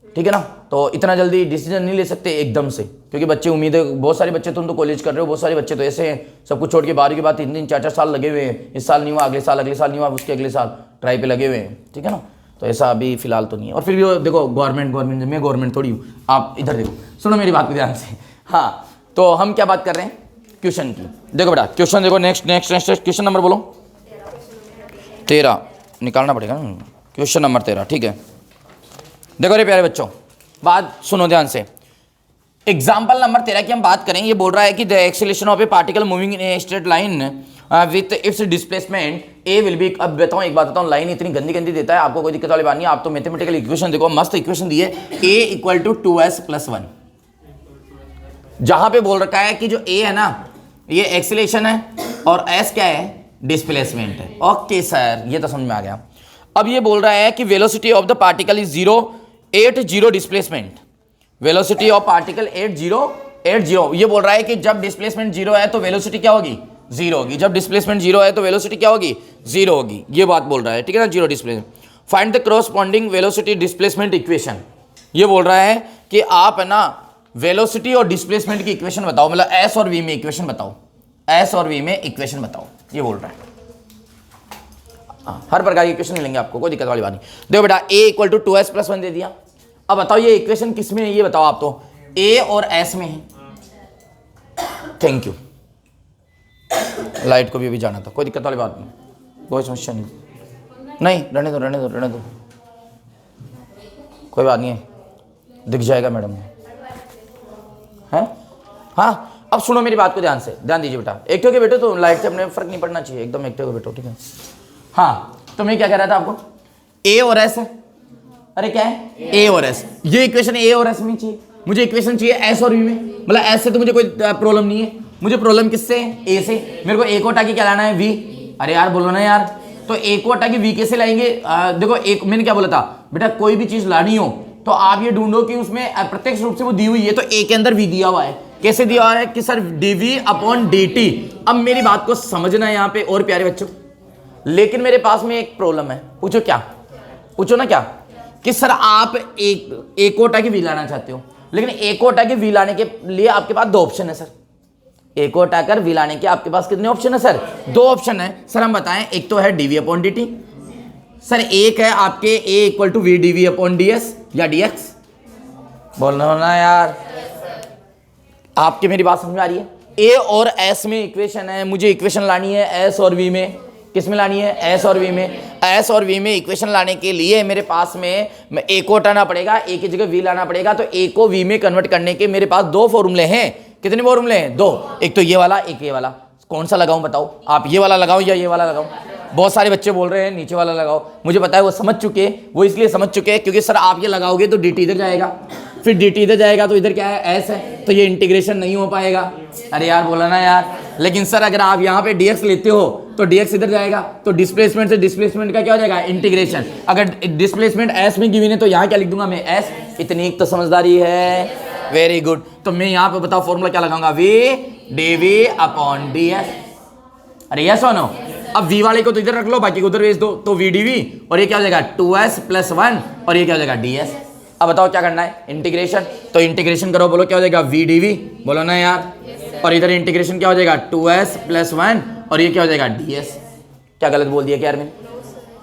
ठीक है ना, तो इतना जल्दी डिसीजन नहीं ले सकते एकदम से, क्योंकि बच्चे उम्मीदें, बहुत सारे बच्चे तुम तो कॉलेज कर रहे हो, बहुत सारे बच्चे तो ऐसे हैं सब कुछ छोड़ के 12वीं के बाद 3-3 4-4 साल लगे हुए हैं। इस साल नहीं हुआ, अगले साल नहीं हुआ, उसके अगले साल ट्राई पे लगे हुए हैं। ठीक है ना, तो ऐसा अभी फिलहाल तो नहीं है। और फिर भी देखो गवर्नमेंट मैं गवर्नमेंट थोड़ी हूँ। आप इधर देखो, सुनो मेरी बात को ध्यान से। हाँ, तो हम क्या बात कर रहे हैं? क्वेश्चन की। देखो बेटा क्वेश्चन देखो, नेक्स्ट क्वेश्चन नंबर बोलो। 13 निकालना पड़ेगा ना, क्वेश्चन नंबर 13। ठीक है, देखो रे प्यारे बच्चों, बात सुनो ध्यान से। एग्जाम्पल नंबर 13 की हम बात करें। ये बोल रहा है कि the acceleration of A particle moving in a straight line with its displacement A will be. अब बताऊँ एक बात बताऊँ, लाइन इतनी गंदी गंदी देता है, आपको कोई दिक्कत वाली बात नहीं। आप तो मैथमेटिकल इक्वेशन देखो, मस्त इक्वेशन दी है, ए इक्वल टू 2s + 1। जहां पे बोल रखा है कि जो ए है ना, ये एक्सेलरेशन है और एस क्या है? डिस्प्लेसमेंट है। ओके सर, ये तो समझ में आ गया। अब ये बोल रहा है कि velocity of the particle is 0 8 0 displacement. Velocity of particle 8 0 8 0। ये बोल रहा है कि जब डिस्प्लेसमेंट 0 है तो वेलोसिटी क्या होगी? 0 होगी। जब डिस्प्लेसमेंट 0 है तो वेलोसिटी क्या होगी? 0 होगी। ये बात बोल रहा है। ठीक है ना, 0 displacement. Find the corresponding velocity displacement equation. ये बोल रहा है कि आप है ना वेलोसिटी और डिस्प्लेसमेंट की इक्वेशन बताओ, मतलब एस और वी में इक्वेशन बताओ, एस और वी में इक्वेशन बताओ। ये बोल रहा है। हर प्रकार की इक्वेशन मिलेंगे आपको, कोई दिक्कत वाली बात नहीं। देखो बेटा ए इक्वल टू 2s + 1 दे दिया। अब बताओ ये इक्वेशन किस में है? ये बताओ आप तो, ए और एस में है। थैंक यू, लाइट को भी अभी जाना था, कोई दिक्कत वाली बात नहीं, कोई समस्या नहीं। नहीं, रहने दो रहने दो रहने दो, कोई बात नहीं है, दिख जाएगा मैडम है। हाँ, अब सुनो मेरी बात को ध्यान से, ध्यान दीजिए बेटा। एक के बैठो तो लाइट से अपने फर्क नहीं पड़ना चाहिए, एकदम एक के बैठो। ठीक है, हाँ, तो मैं क्या कह रहा था आपको, ए और एस है। अरे क्या है? ए और एस। ये इक्वेशन ए और एस में चाहिए, मुझे इक्वेशन चाहिए एस और वी में। मतलब एस से तो मुझे कोई प्रॉब्लम नहीं है, मुझे प्रॉब्लम किससे है? ए से। मेरे को ए को हटा के क्या लाना है? वी। अरे यार बोलो ना यार, तो ए को हटा के वी कैसे लाएंगे? देखो एक मैंने क्या बोला था बेटा, कोई भी चीज लानी हो तो आप ये ढूंढो कि उसमें प्रत्यक्ष रूप से वो दी हुई है, तो ए के अंदर वी दिया हुआ है। कैसे दिया हुआ है कि सर dv अपॉन dt। अब मेरी बात को समझना है यहाँ पे और प्यारे बच्चों, लेकिन मेरे पास में एक प्रॉब्लम है। पूछो क्या? पूछो ना क्या कि सर आप एक कोटा की वी लाना चाहते हो, लेकिन एक कोटा की वी लाने के लिए आपके पास दो ऑप्शन है सर। एक कोटा कर वी लाने के आपके पास कितने ऑप्शन है सर? दो ऑप्शन है सर। हम बताएं, एक तो है dv अपॉन dt सर, एक है आपके a equal to V dv upon ds या dx। बोलना ना यार, आपके मेरी बात समझ में आ रही है? a और s में इक्वेशन है, मुझे इक्वेशन लानी है s और v में। किस में लानी है? s और v में। s और v में इक्वेशन लाने के लिए मेरे पास में a को हटाना पड़ेगा, a की जगह v लाना पड़ेगा। तो a को v में कन्वर्ट करने के मेरे पास दो फॉर्मूले हैं। कितने फॉर्मूले हैं? दो। एक तो ये वाला, एक ये वाला। कौन सा लगाऊं बताओ? आप ये वाला लगाओ या ये वाला लगाओ? बहुत सारे बच्चे बोल रहे हैं नीचे वाला लगाओ। मुझे पता है वो समझ चुके हैं, वो इसलिए समझ चुके हैं क्योंकि सर आप ये लगाओगे तो dt इधर जाएगा, फिर dt इधर जाएगा तो इधर क्या है? s है, तो ये इंटीग्रेशन नहीं हो पाएगा। अरे यार बोला ना यार। लेकिन सर अगर आप यहाँ पे dx लेते हो तो dx इधर जाएगा, तो डिस्प्लेसमेंट से डिस्प्लेसमेंट का क्या हो जाएगा? इंटीग्रेशन। अगर डिस्प्लेसमेंट s में गिवन है तो यहाँ क्या लिख दूंगा मैं? s। इतनी तो समझदारी है, वेरी गुड। तो मैं यहाँ पे बताओ फॉर्मूला क्या लगाऊंगा? v dv upon ds। अरे यस और नो? अब v वाले को तो इधर रख लो, बाकी को उधर भेज दो, तो v dv और ये क्या हो जाएगा? 2s प्लस 1 और ये क्या हो जाएगा? ds। अब बताओ क्या करना है? इंटीग्रेशन। तो इंटीग्रेशन करो, बोलो क्या हो जाएगा? v dv। बोलो ना यार। और इधर इंटीग्रेशन क्या हो जाएगा? 2s प्लस 1 और ये क्या हो जाएगा? ds। क्या गलत बोल दिया क्या यार मैंने?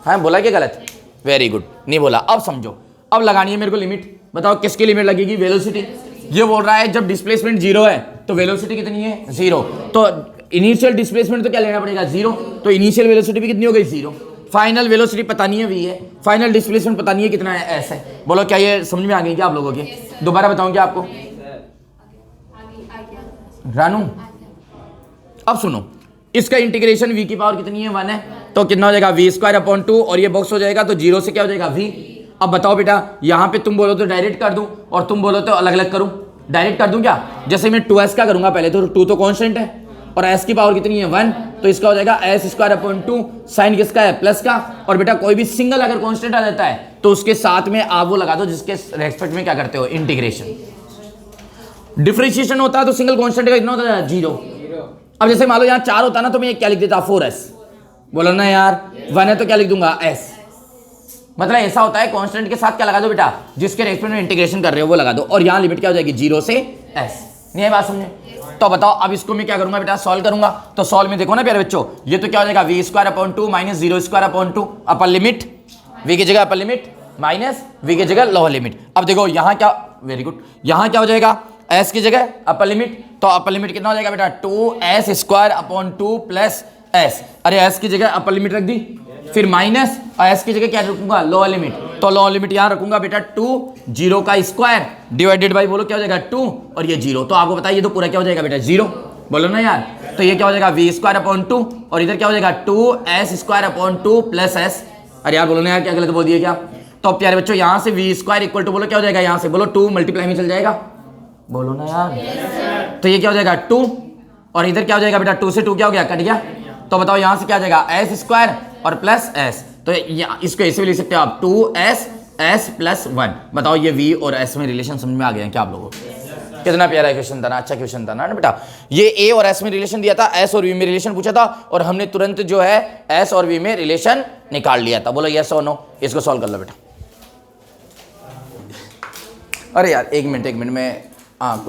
हाँ बोला क्या गलत? वेरी गुड, नहीं बोला। अब समझो, अब लगानी है मेरे को लिमिट। बताओ किसकी लिमिट लगेगी? वेलोसिटी। ये बोल रहा है जब डिस्प्लेसमेंट जीरो है तो वेलोसिटी कितनी है? जीरो। तो इनिशियल डिस्प्लेसमेंट तो क्या लेना पड़ेगा? जीरो। तो इनिशियल वेलोसिटी भी कितनी हो गई? जीरो। फाइनल वेलोसिटी पता नहीं है v है, फाइनल डिस्प्लेसमेंट पता नहीं है कितना है? s है। बोलो क्या ये समझ में आ गई क्या आप लोगों के? दोबारा बताऊं क्या आपको? रानू अब सुनो, इसका इंटीग्रेशन v की पावर कितनी है? 1 है, तो कितना हो जाएगा? v स्क्वायर अपॉन 2 और ये बॉक्स हो जाएगा तो जीरो से क्या हो जाएगा? v। अब बताओ बेटा, यहाँ पे तुम बोलो तो डायरेक्ट कर दूं और तुम बोलो तो अलग अलग करूं। डायरेक्ट कर दूं क्या? जैसे मैं 2s का करूंगा पहले, तो 2 तो कांस्टेंट है और s की पावर कितनी है? 1, तो इसका हो जाएगा s स्क्वायर अपॉन 2। साइन किसका है? प्लस का। और बेटा कोई भी सिंगल अगर कांस्टेंट आ जाता है तो उसके साथ में आप वो लगा दो जिसके रेस्पेक्ट में क्या करते हो? इंटीग्रेशन। डिफरेंशिएशन होता है तो सिंगल कांस्टेंट का कितना होता है? 0। अब जैसे मान लो यहाँ 4 होता ना तो मैं क्या लिख देता? 4s। बोलो ना यार। 1 है तो क्या लिख दूंगा? s। मतलब ऐसा होता है कांस्टेंट के साथ क्या लगा दो बेटा? जिसके रेस्पेक्ट में इंटीग्रेशन कर रहे हो वो लगा दो, और यहाँ लिमिट क्या हो जाएगी? 0 से s। नहीं है बात समझे? तो बताओ अब इसको मैं क्या करूंगा बेटा? सॉल्व करूंगा। तो सॉल्व में देखो ना प्यारे बच्चों, ये तो क्या हो जाएगा? v square upon 2 minus 0 square upon 2 upper limit, v की जगह अपर लिमिट माइनस v की जगह लोअर लिमिट। अब देखो यहाँ क्या, वेरी गुड, यहाँ क्या हो जाएगा? s की जगह अपर लिमिट, तो अपर लिमिट कितना हो जाएगा बेटा? 2s square upon 2 plus s। अरे s की जगह अपर लिमिट रख दी, फिर माइनस s की जगह क्या रखूंगा? Lower limit. तो लोअर लिमिट यहाँ रखूंगा बेटा 2, 0 का स्क्वायर डिवाइडेड बाई बोलो क्या हो जाएगा? 2 और ये 0। तो आपको बताइए तो पूरा क्या हो जाएगा बेटा? 0। बोलो ना यार। तो ये क्या हो जाएगा? v स्क्वायर अपॉन 2 और इधर क्या हो जाएगा? 2s square upon 2 plus s। अरे यार बोलो ना यार, क्या गलत बोल दिया क्या? तो प्यारे बच्चों यहाँ से v स्क्वायर इक्वल टू बोलो क्या हो जाएगा? यहाँ से बोलो 2 मल्टीप्लाई में चल जाएगा। बोलो ना यार। तो ये क्या हो जाएगा? 2 और इधर क्या हो जाएगा बेटा? 2 से 2 क्या हो गया? कट गया। तो बताओ यहाँ से क्या आ जाएगा? s स्क्वायर और प्लस s। तो इसको ऐसे भी लिख सकते हो आप 2s s प्लस 1। बताओ ये v और s में रिलेशन समझ में आ गया क्या आप लोगों को? कितना प्यारा क्वेश्चन था ना, अच्छा क्वेश्चन था ना बेटा। ये a और s में रिलेशन दिया था, s और v में रिलेशन पूछा था और हमने तुरंत जो है s और v में रिलेशन निकाल लिया था। बोलो यस और नो। इसको सॉल्व कर लो बेटा। अरे यार एक मिनट में, हाँ कुछ